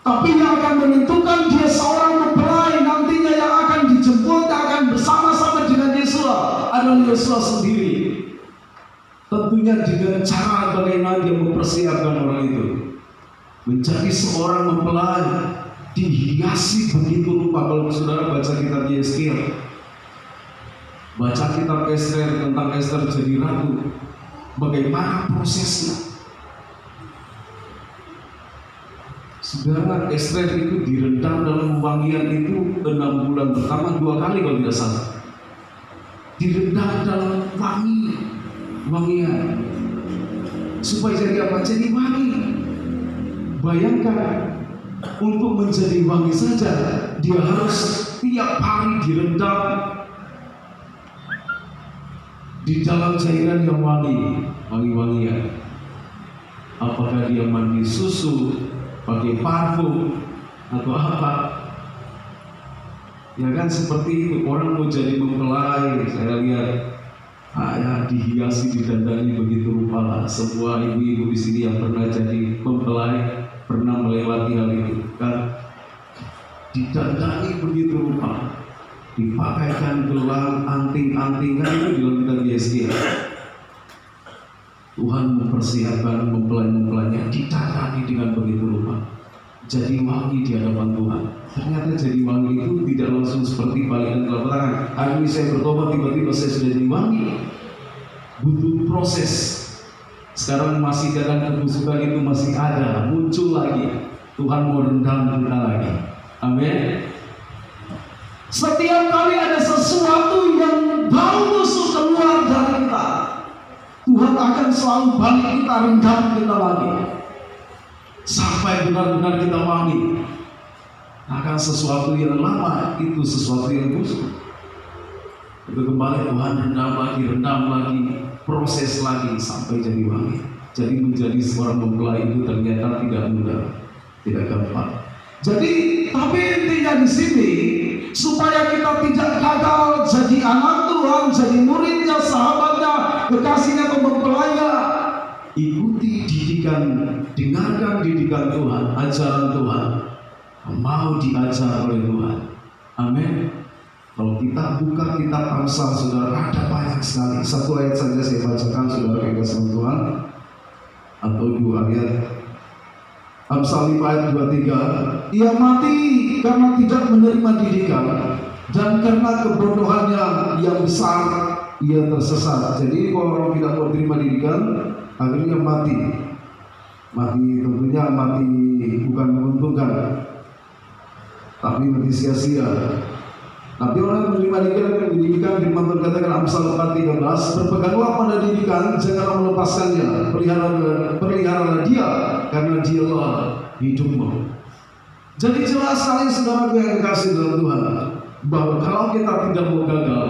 tapi yang akan menentukan dia seorang mempelai nantinya yang akan dijemput, yang akan bersama-sama dengan Yesus adalah Yesus sendiri. Tentunya dengan cara bagaimana dia mempersiapkan orang itu menjadi seorang mempelai, dihiasi begitu rupa. Kalau saudara baca kitab Yeskiel, baca kitab Esther, tentang Esther jadi ratu, bagaimana prosesnya. Saudara, Esther itu direndam dalam wangian itu 6 bulan pertama, 2 kali kalau tidak salah. Direndam dalam wangian supaya jadi apa? Jadi wangi. Bayangkan, untuk menjadi wangi saja dia harus tiap hari direndam di dalam cairan yang wangi-wangian. Apakah dia mandi susu, pakai parfum, atau apa? Ya kan seperti itu, orang mau jadi mempelai, saya lihat ya dihiasi, didandani begitu rupa. Semua ibu-ibu di sini yang pernah jadi mempelai pernah melewati hal itu kan, didandani begitu rupa, dipakaikan gelang, anting-anting, kan itu di dalam kitab Yesaya. Tuhan mempersiapkan mempelai-mempelainya, didandani dengan begitu rupa, jadi wangi di hadapan Tuhan. Ternyata jadi wangi itu tidak langsung seperti balikan telapak tangan. Hari ini saya bertobat, tiba-tiba saya sudah jadi wangi. Butuh proses. Sekarang masih kadang kebusukan itu masih ada, muncul lagi. Tuhan mau rendam kita lagi. Amin. Setiap kali ada sesuatu yang bau busuk keluar dari kita, Tuhan akan selalu balik kita, rendam kita lagi, sampai benar-benar kita wangi. Akan sesuatu yang lama itu sesuatu yang busuk, itu kembali Tuhan rendam lagi, proses lagi sampai jadi wangi. Jadi menjadi seorang mempelai itu ternyata tidak mudah, tidak gampang. Jadi tapi intinya di sini supaya kita tidak gagal jadi anak Tuhan, jadi muridnya, sahabatnya, kekasihnya atau mempelainya, ikuti didikan, dengarkan didikan Tuhan, ajaran Tuhan, mau diajar oleh Tuhan. Amin. Kalau kita buka kitab Amsal, saudara, ada banyak sekali. Satu ayat saja saya bacakan, saudara, kekasih Tuhan, atau 2 ayat. Amsal 5 ayat 23. Ia mati karena tidak menerima didikan, dan karena kebodohannya yang besar ia tersesat. Jadi kalau orang tidak mau terima didikan, akhirnya mati. Mati tentunya mati bukan menguntungkan, tapi mati sia-sia. Tapi orang menerima didikan, firman Tuhan katakan Amsal 4:13, berpeganglah pada didikan, janganlah melepaskannya, peliharalah dia, karena dialah hidupmu. Jadi jelas sekali saudara yang dikasih dalam Tuhan, bahwa kalau kita tidak mau gagal,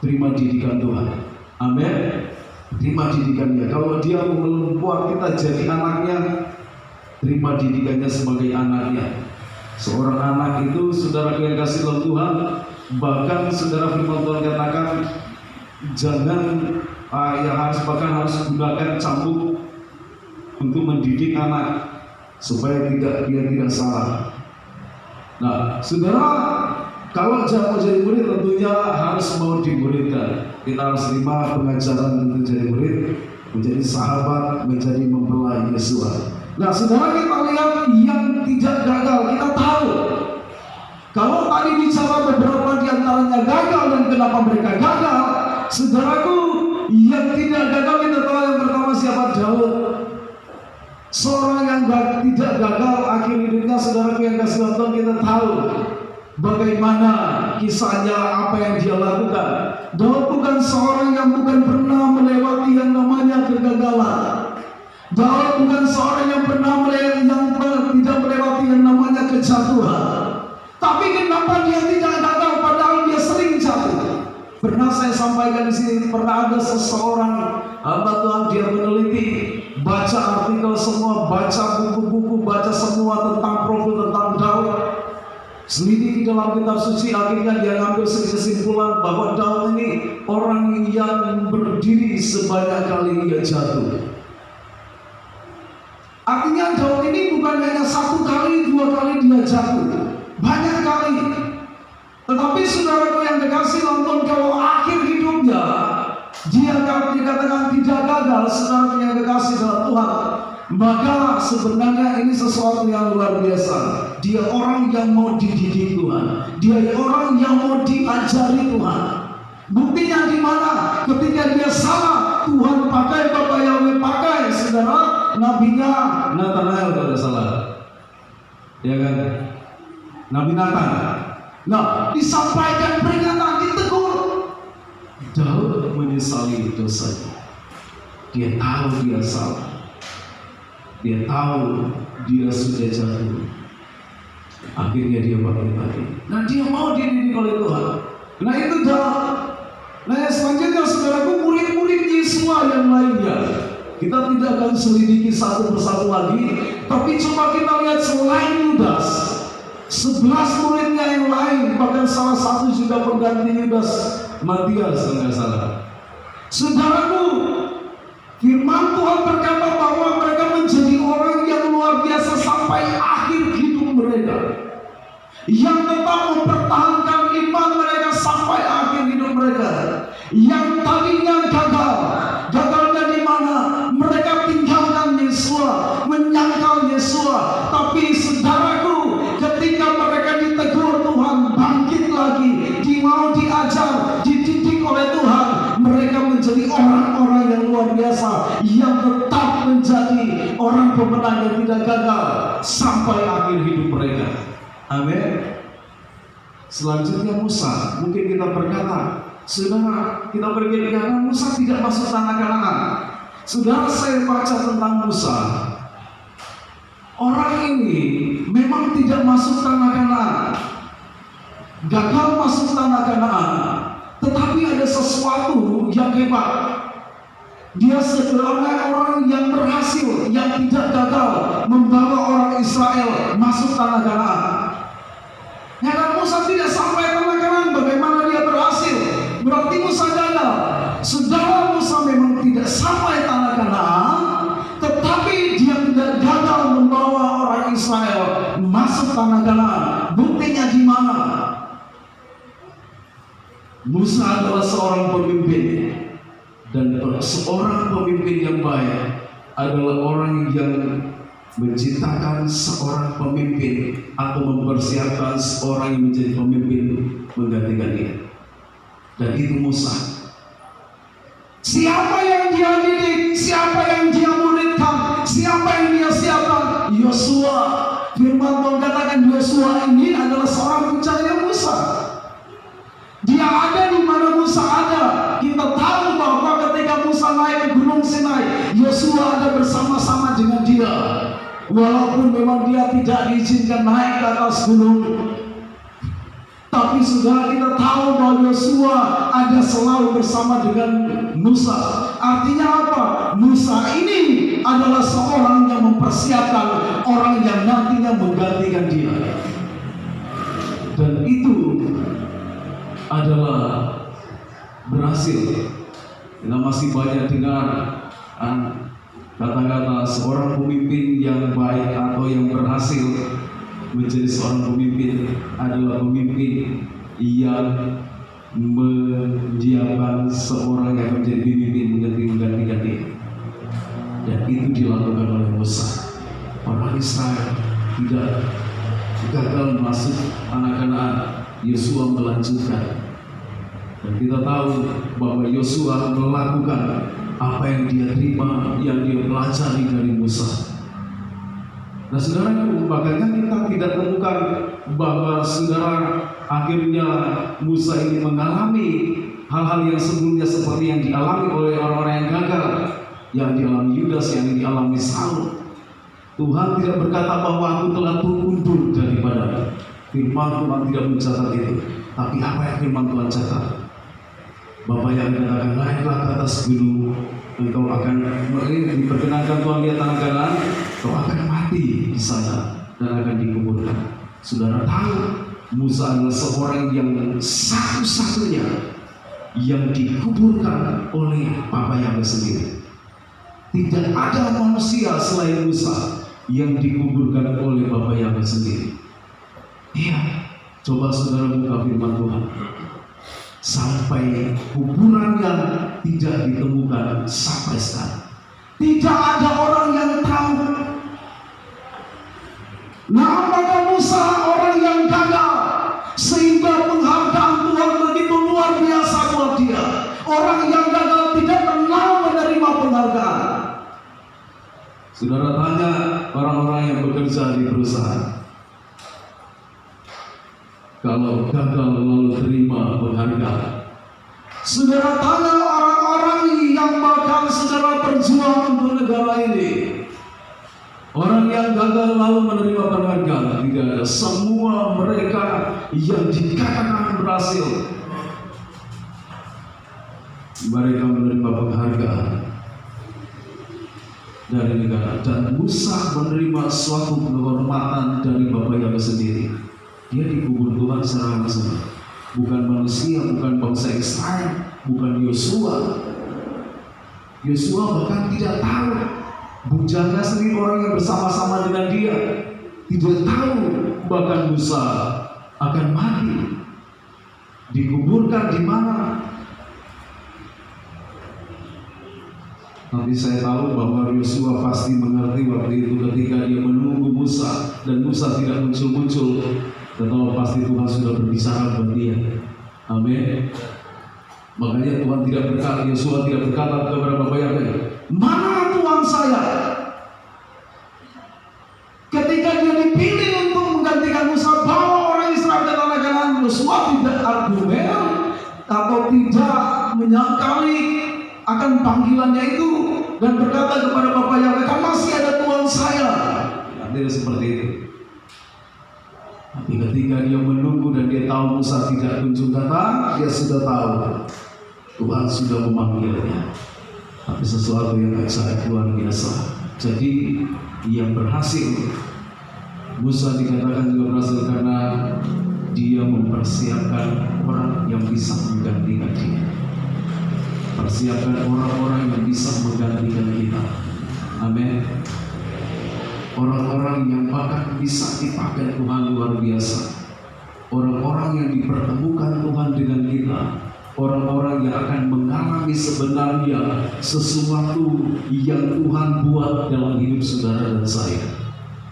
terima didikan Tuhan. Amin. Terima didikannya. Kalau dia mau membuat kita jadi anaknya, terima didikannya sebagai anaknya. Seorang anak itu, saudara yang kasih dalam Tuhan, bahkan saudara firman Tuhan katakan jangan harus gunakan cambuk untuk mendidik anak supaya dia tidak salah. Nah, saudara, kalau mau jadi murid tentunya harus mau dimuridkan. Kita harus terima pengajaran untuk jadi murid, menjadi sahabat, menjadi mempelai Yesus. Nah, saudara, kita lihat yang tidak gagal, kita tahu. Kalau tadi bicara beberapa di antaranya gagal dan kenapa mereka gagal, saudaraku, yang tidak gagal kita tahu. Yang pertama siapa? Daud. Seorang yang tidak gagal akhir hidupnya, saudaraku yang kasih Tuhan, kita tahu bagaimana kisahnya, apa yang dia lakukan. Daud bukan seorang yang bukan pernah melewati yang namanya kegagalan. Daud bukan seorang yang tidak melewati yang namanya kejatuhan. Tapi kenapa dia tidak gagal padahal dia sering jatuh? Pernah saya sampaikan di sini, pernah ada seseorang hamba Tuhan, dia meneliti, baca artikel semua, baca buku-buku, baca semua tentang profil tentang Daud, selidiki dalam kitab suci. Akhirnya dia ngambil kesimpulan bahwa Daud ini orang yang berdiri sebanyak kali ia jatuh. Artinya Daud ini bukan hanya 1 kali, 2 kali dia jatuh, banyak kali. Tetapi saudaraku yang dikasih nonton, kalau akhir hidupnya dia dikatakan tidak gagal, saudaraku yang dikasih dalam Tuhan, maka sebenarnya ini sesuatu yang luar biasa. Dia orang yang mau dididik Tuhan, dia orang yang mau diajari Tuhan. Buktinya di mana? Ketika dia salah, Tuhan pakai, Bapak Yahweh pakai, saudara, nabinya Nathanael kalau tidak salah, ya kan? Nabi Nathan. Nah, disampaikan peringatan, ditegur. Daud menyesali dosanya. Dia tahu dia salah. Dia tahu dia sudah jatuh. Akhirnya dia bangkit lagi. Nah, dia mau dididik oleh Tuhan. Nah, itu Daud. Nah, yang selanjutnya saudaraku, murid-murid Yesus yang lainnya. Kita tidak akan selidiki satu persatu lagi, tapi coba kita lihat selain Yudas, 11 muridnya yang lain, bahkan salah satu juga pengganti Yudas, Matias kalau nggak salah. Saudaraku, firman Tuhan berkata bahwa mereka menjadi orang yang luar biasa sampai akhir hidup mereka, yang tetap mempertahankan iman mereka sampai akhir hidup mereka. Yang tadinya gagalnya di mana? Mereka tinggalkan Yesua, menyangkal Yesua. Tapi saudaraku, ketika mereka ditegur Tuhan, bangkit lagi, mau diajar, dididik oleh Tuhan, mereka menjadi orang-orang yang luar biasa, yang tetap menjadi orang pemenang yang tidak gagal sampai akhir hidup mereka. Amin. Selanjutnya Musa. Mungkin kita berkata, saudara, kita berkata Musa tidak masuk tanah Kanaan. Saudara, saya baca tentang Musa. Orang ini memang tidak masuk tanah Kanaan, gagal masuk tanah Kanaan, tetapi ada sesuatu yang hebat. Dia sebenarnya orang yang berhasil, yang tidak gagal membawa orang Israel masuk tanah Kanaan. Ya kan, Musa tidak sampai tanah Kanaan, bagaimana dia berhasil? Berarti Musa gagal. Saudara, Musa memang tidak sampai tanah Kanaan, tetapi dia tidak gagal membawa orang Israel masuk tanah Kanaan. Buktinya di mana? Musa adalah seorang pemimpin, dan seorang pemimpin yang baik adalah orang yang menciptakan seorang pemimpin atau mempersiapkan seorang yang menjadi pemimpin menggantikan dia. Dan itu Musa. Siapa yang dia didik, siapa yang dia muridkan, siapa yang dia siapkan? Yosua. Firman Tuhan katakan Yosua ini adalah seorang pucanya Musa. Dia ada di mana Musa ada. Kita tahu bahwa ketika Musa naik ke Gunung Sinai, Yosua ada bersama-sama dengan dia. Walaupun memang dia tidak diizinkan naik ke atas gunung, tapi sudah kita tahu bahwa Yosua ada selalu bersama dengan Musa. Artinya apa? Musa ini adalah seorang yang mempersiapkan orang yang nantinya menggantikan dia. Dan itu adalah berhasil. Kita masih banyak dengar kata-kata seorang pemimpin yang baik atau yang berhasil menjadi seorang pemimpin adalah pemimpin yang mendiamkan seorang yang menjadi pemimpin menggantikan dia. Dan itu dilakukan oleh Musa. Orang Israel tidak gagal masuk tanah Kanaan, Yosua melanjutkan. Dan kita tahu bahwa Yosua melakukan apa yang dia terima, yang dia pelajari dari Musa. Nah saudara, makanya kita tidak temukan bahwa saudara akhirnya Musa ini mengalami hal-hal yang sebelumnya seperti yang dialami oleh orang-orang yang gagal, yang dialami Yudas, yang dialami Saul. Tuhan tidak berkata bahwa aku telah terundur daripada. Firman Tuhan tidak mencatat itu. Tapi apa yang firman Tuhan catat? Bapak yang katakan, naiklah ke atas gunung, engkau akan diperkenankan Tuhan lihat tanah Kanaan, kau akan mati di sana dan akan dikuburkan. Saudara tahu, Musa adalah seorang yang satu-satunya yang dikuburkan oleh Bapa Yahweh sendiri. Tidak ada manusia selain Musa yang dikuburkan oleh Bapa Yahweh sendiri. Iya, coba saudara buka firman Tuhan. Sampai kuburannya tidak ditemukan sampai sekarang. Tidak ada orang yang tahu. Nah, apakah Musa orang yang gagal sehingga penghargaan Tuhan begitu luar biasa buat dia? Orang yang gagal tidak pernah menerima penghargaan. Saudara tanya orang-orang yang bekerja di perusahaan, kalau gagal lalu terima penghargaan. Saudara tanya orang-orang yang bahkan saudara berjuang untuk negara ini, orang yang gagal lalu menerima penghargaan. Tidak ada. Semua mereka yang dikatakan berhasil, mereka menerima penghargaan dari negara. Dan Musa menerima suatu kehormatan dari Bapa Yahweh sendiri. Dia dikubur Tuhan secara langsung. Bukan manusia, bukan bangsa Israel, bukan Yosua. Yosua bahkan tidak tahu. Bujangnya sendiri orang yang bersama-sama dengan dia tidak tahu bahkan Musa akan mati. Dikuburkan di mana? Tapi saya tahu bahwa Yosua pasti mengerti waktu itu ketika dia menunggu Musa dan Musa tidak muncul-muncul. Tetapi pasti Tuhan sudah berbicara buat dia. Amin. Makanya Tuhan tidak berkata, Yosua tidak berkata kepada Bapak Yahweh, mana Tuhan saya? Ketika dia dipilih untuk menggantikan Musa, bawa orang Israel ke tanah Kanaan, Yosua tidak argumen atau tidak menyangkali akan panggilannya itu dan berkata kepada Bapak Yahweh, kan masih ada Tuhan saya. Tidak seperti itu. Tapi ketika dia menunggu dan dia tahu Musa tidak kunjung datang, dia sudah tahu Tuhan sudah memanggilnya. Tapi sesuatu yang sangat luar biasa. Jadi yang berhasil, Musa dikatakan juga berhasil karena dia mempersiapkan orang yang bisa menggantikan dia. Persiapkan orang-orang yang bisa menggantikan kita. Amin. Orang-orang yang bahkan bisa dipakai Tuhan luar biasa. Orang-orang yang dipertemukan Tuhan dengan kita. Orang-orang yang akan mengalami sebenarnya sesuatu yang Tuhan buat dalam hidup saudara dan saya.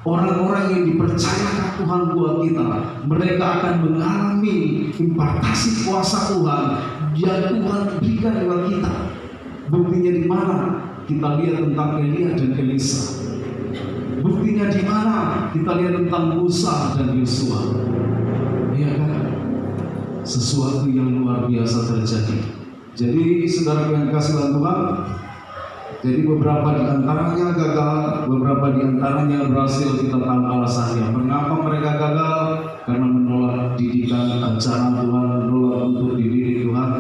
Orang-orang yang dipercayakan Tuhan buat kita, mereka akan mengalami impartasi kuasa Tuhan yang Tuhan berikan buat kita. Buktinya di mana? Kita lihat tentang Elia dan Elisa. Buktinya di mana? Kita lihat tentang Musa dan Yosua. Iya kan? Sesuatu yang luar biasa terjadi. Jadi saudara yang kasih dalam Tuhan, jadi beberapa di antaranya gagal, beberapa di antaranya berhasil. Kita tahu alasannya. Mengapa mereka gagal? Karena menolak didikan ajaran Tuhan, menolak untuk dididik Tuhan.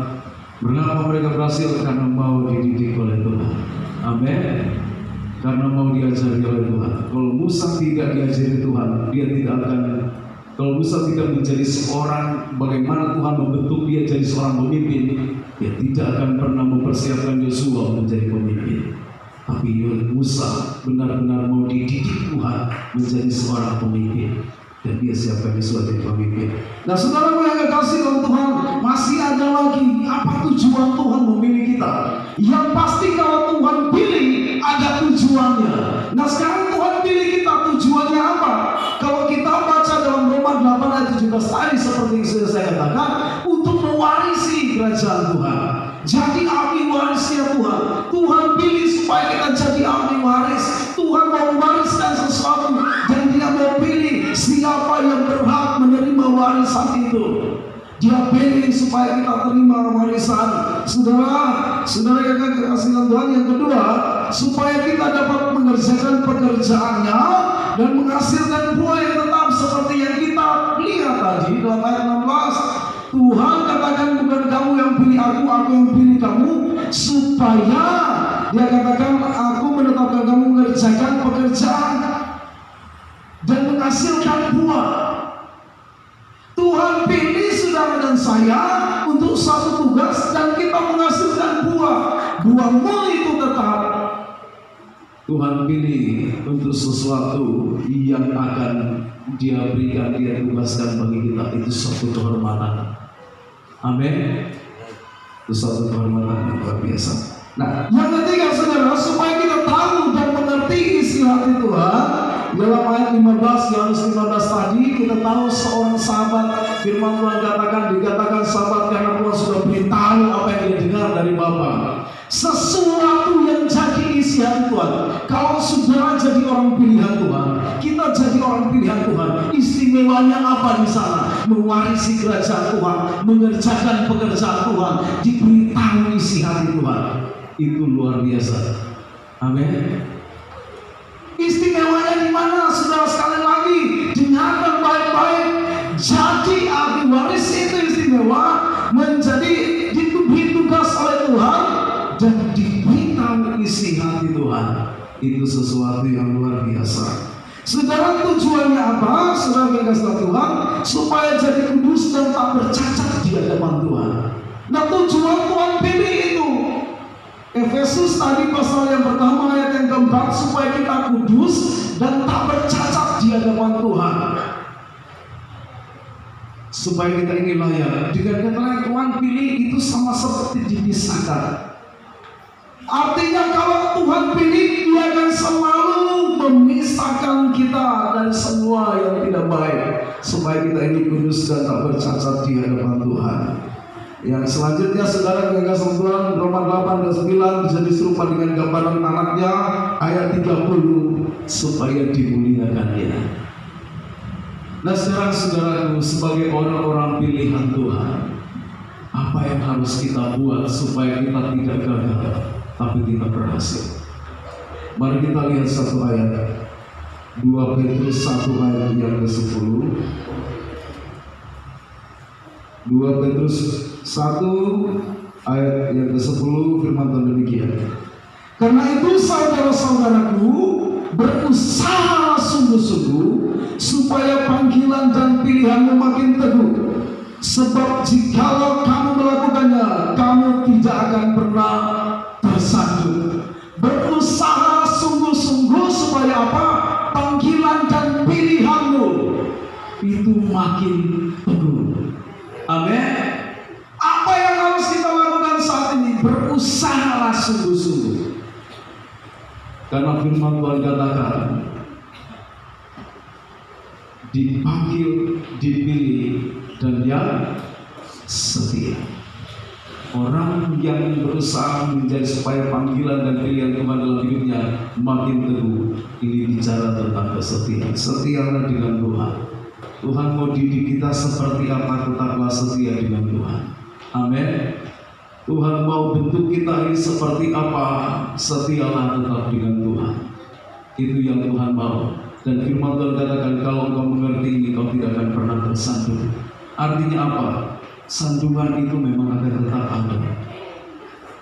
Mengapa mereka berhasil? Karena mau dididik oleh Tuhan. Amin. Karena mau diajari oleh Tuhan. Kalau Musa tidak diajari Tuhan, dia tidak akan. Kalau Musa tidak menjadi seorang, bagaimana Tuhan membentuk dia jadi seorang pemimpin, dia tidak akan pernah mempersiapkan Yosua menjadi pemimpin. Tapi Musa benar-benar mau dididik Tuhan menjadi seorang pemimpin, dan dia siapkan Yosua jadi pemimpin. Nah, saudara yang kasih dalam Tuhan, masih ada lagi apa tujuan Tuhan memilih kita? Yang pasti kalau Tuhan pilih ada tujuannya. Nah, sekarang Tuhan pilih kita, tujuannya apa? Kalau kita baca dalam Roma 8 ayat 17 tadi seperti yang sudah saya katakan, untuk mewarisi kerajaan Tuhan. Jadi ahli warisnya Tuhan. Tuhan pilih supaya kita jadi ahli waris. Tuhan mau mewariskan sesuatu dan dia mau pilih siapa yang berhak menerima warisan itu. Dia pilih supaya kita terima warisan. Saudara yang kasih Tuhan, yang kedua, supaya kita dapat mengerjakan pekerjaannya dan menghasilkan buah yang tetap seperti yang kita lihat tadi dalam ayat 16. Tuhan katakan, bukan kamu yang pilih aku yang pilih kamu, supaya dia katakan aku menetapkan kamu mengerjakan pekerjaan dan menghasilkan buah. Tuhan pilih saudara dan saya untuk satu tugas dan kita menghasilkan buah. Buahmu itu tetap. Tuhan pilih untuk sesuatu yang akan dia berikan, dia tugaskan bagi kita. Itu suatu kehormatan. Amin. Itu suatu kehormatan yang luar biasa. Nah, yang ketiga saudara, supaya kita tahu dan mengerti isi hati Tuhan, dalam ayat 15, Yohanes 15 tadi kita tahu seorang sahabat, firman Tuhan dikatakan sahabat karena Tuhan sudah beritahu apa yang dia dengar dari Bapa. Sesuatu yang jadi isi hati Tuhan. Kalau saudara jadi orang pilihan Tuhan, kita jadi orang pilihan Tuhan. Istimewanya apa di sana? Mewarisi kerajaan Tuhan, mengerjakan pekerjaan Tuhan, diberitahu isi hati Tuhan. Itu luar biasa. Amin. Istimewanya di mana? Saudara, sekali lagi dengarkan baik-baik. Jadi ahli waris itu istimewa, menjadi diberi tugas oleh Tuhan dan diberitahu isi hati Tuhan. Itu sesuatu yang luar biasa. Saudara, tujuannya apa? Saudara yang kasih Tuhan, supaya jadi kudus dan tak bercacat di hadapan Tuhan. Nah, tujuan Tuhan pilih itu. Efesus tadi pasal yang pertama ayat yang keempat, supaya kita kudus dan tak bercacat di hadapan Tuhan. Supaya kita ini layak. Dengan kata lain, Tuhan pilih itu sama seperti dipisahkan. Artinya kalau Tuhan pilih, Dia akan selalu memisahkan kita dari semua yang tidak baik, supaya kita ini kudus dan tak bercacat di hadapan Tuhan. Yang selanjutnya, saudara yang kasih Tuhan, Roma 8 dan 9 bisa diserupa dengan gambaran anaknya, ayat 30, supaya dimuliakannya. Nah, sekarang saudaraku, sebagai orang-orang pilihan Tuhan, apa yang harus kita buat supaya kita tidak gagal, tapi kita berhasil? Mari kita lihat satu ayat, 2 Petrus 1 ayat yang ke-10. 2 Petrus 1 ayat yang ke-10, firman Tuhan demikian. Karena itu saudara-saudaraku, berusaha sungguh-sungguh supaya panggilan dan pilihanmu makin teguh. Sebab jikalau kamu melakukannya, kamu tidak akan pernah tersandung. Berusaha sungguh-sungguh supaya apa? Panggilan dan pilihanmu itu makin teguh. Amin. Apa yang harus kita lakukan saat ini? Berusahalah sungguh-sungguh. Karena firman Tuhan katakan, dipanggil, dipilih, dan yang setia. Orang yang berusaha menjadi supaya panggilan dan pilihan Tuhan dalam hidupnya makin teguh. Ini bicara tentang kesetiaan. Setialah dengan Tuhan. Tuhan mau didik kita seperti apa, tetaplah setia dengan Tuhan. Amin. Tuhan mau bentuk kita ini seperti apa, setialah tetap dengan Tuhan. Itu yang Tuhan mau. Dan firman Tuhan katakan, kalau engkau mengerti ini, kau tidak akan pernah tersandung. Artinya apa? Sandungan itu memang akan tetap ada.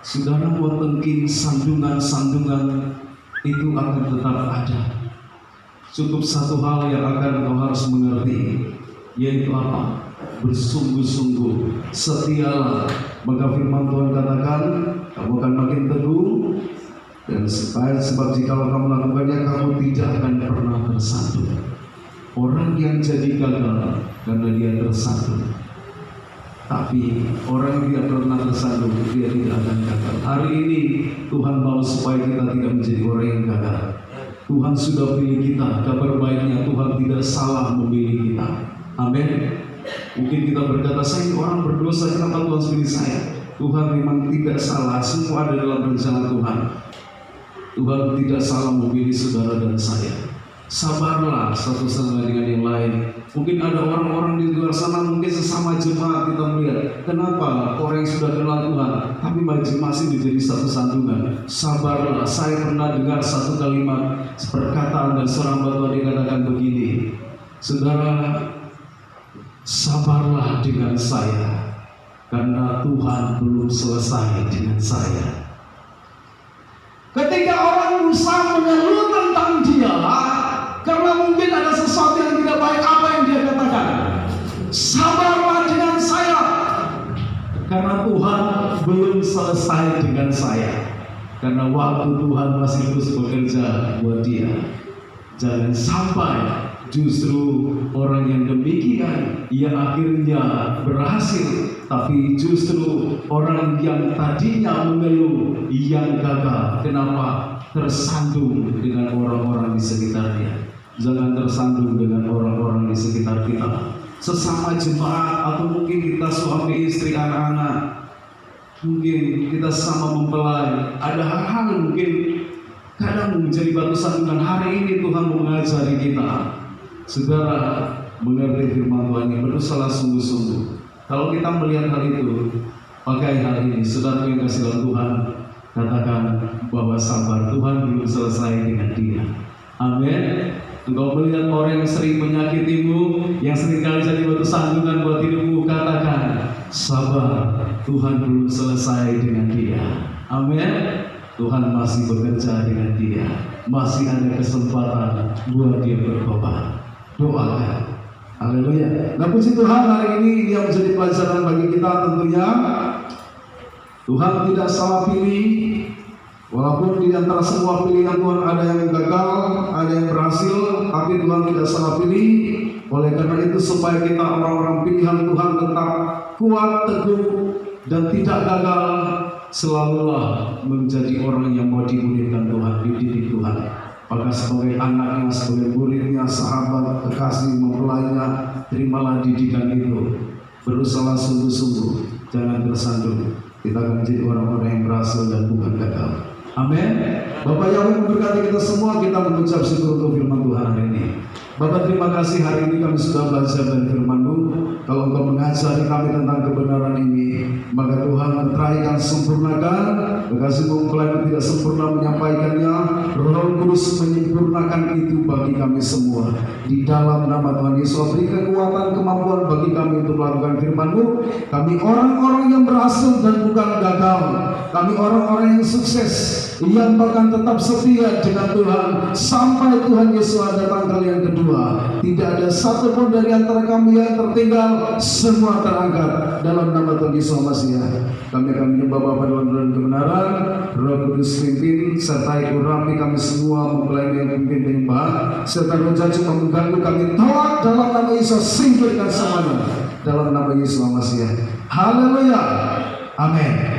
Saudara, wonten sandungan itu akan tetap ada. Cukup satu hal yang akan kau harus mengerti, yaitu apa? Bersungguh-sungguh, setialah. Maka firman Tuhan katakan, kamu akan makin teguh. Dan sebab jikalau kamu melakukannya, kamu tidak akan pernah tersandung. Orang yang jadi gagal karena dia tersandung. Tapi orang yang tidak pernah tersandung, dia tidak akan gagal. Hari ini Tuhan mau supaya kita tidak menjadi orang yang gagal. Tuhan sudah pilih kita. Kabar baiknya, Tuhan tidak salah memilih kita. Amin. Mungkin kita berkata, saya orang berdosa, kenapa Tuhan pilih saya? Tuhan memang tidak salah. Semua ada dalam rencana Tuhan. Tuhan tidak salah memilih saudara dan saya. Sabarlah satu sama dengan yang lain. Mungkin ada orang-orang di luar sana, mungkin sesama jemaat kita melihat, kenapa orang yang sudah kenal Tuhan tapi masih menjadi satu sandungan. Sabarlah. Saya pernah dengar satu kalimat perkataan dan seorang Tuhan dikatakan begini, saudara, sabarlah dengan saya, karena Tuhan belum selesai dengan saya. Ketika orang berusaha mengeluh tentang dia, karena mungkin ada sesuatu yang tidak baik, apa yang dia katakan? Sabarlah dengan saya, karena Tuhan belum selesai dengan saya. Karena waktu Tuhan masih terus bekerja buat dia. Jangan sampai justru orang yang demikian ia akhirnya berhasil, tapi justru orang yang tadinya mengeluh yang gagal. Kenapa? Tersandung dengan orang-orang di sekitarnya. Jangan tersandung dengan orang-orang di sekitar kita, sesama jemaat, atau mungkin kita suami istri, anak-anak, mungkin kita sama mempelai. Ada hal-hal mungkin kadang menjadi batu sandungan. Hari ini Tuhan mengajari kita, saudara, mengerti firman Tuhan ini, berusaha sungguh-sungguh. Kalau kita melihat hal itu, pakai hal ini, saudara yang kasih dalam Tuhan, katakan bahwa sabar, Tuhan belum selesai dengan dia. Amin. Engkau melihat orang yang sering menyakitimu, yang sering kali jadi batu sandungan buat hidupmu, katakan sabar, Tuhan belum selesai dengan dia. Amin. Tuhan masih bekerja dengan dia, masih ada kesempatan buat dia bertobat. Doakan. Haleluya. Nah puji Tuhan, hari ini dia menjadi pelajaran bagi kita tentunya. Tuhan tidak salah pilih. Walaupun di antara semua pilihan Tuhan ada yang gagal, ada yang berhasil, tapi Tuhan tidak salah pilih. Oleh karena itu supaya kita orang-orang pilihan Tuhan tetap kuat, teguh, dan tidak gagal, selalulah menjadi orang yang mau dimuliakan Tuhan, dididik Tuhan. Maka sebagai anaknya, sebagai muridnya, sahabat, kekasih, mempelainya, terimalah didikan itu. Berusaha sungguh-sungguh, jangan tersandung. Kita akan menjadi orang-orang yang berhasil dan bukan gagal. Amin. Bapak yang memberkati kita semua, kita mengucap syukur untuk firman Tuhan hari ini. Bapak terima kasih hari ini kami sudah belajar dari firman-Mu. Kalau Engkau mengajari kami tentang kebenaran ini, maka Tuhan menteraikan, sempurnakan. Kasih-Mu mempelai tidak sempurna menyampaikannya, Roh Kudus menyempurnakan itu bagi kami semua. Di dalam nama Tuhan Yesus, beri kekuatan, kemampuan bagi kami untuk melakukan firman-Mu. Kami orang-orang yang berhasil dan bukan gagal. Kami orang-orang yang sukses, yang bahkan tetap setia dengan Tuhan sampai Tuhan Yesus datang kali yang kedua. Tidak ada satupun dari antara kami yang tertinggal, semua terangkat dalam nama Tuhan Yesus Masihi. Kami akan menyembah Bapa dalam kebenaran, Roh Kudus pimpin, sertai urapi kami semua, mempelai yang pimpin penyembah, serta roh jahat mengganggu kami tolak dalam nama Yesus, singkirkan semuanya dalam nama Yesus Masihi. Haleluya. Amin.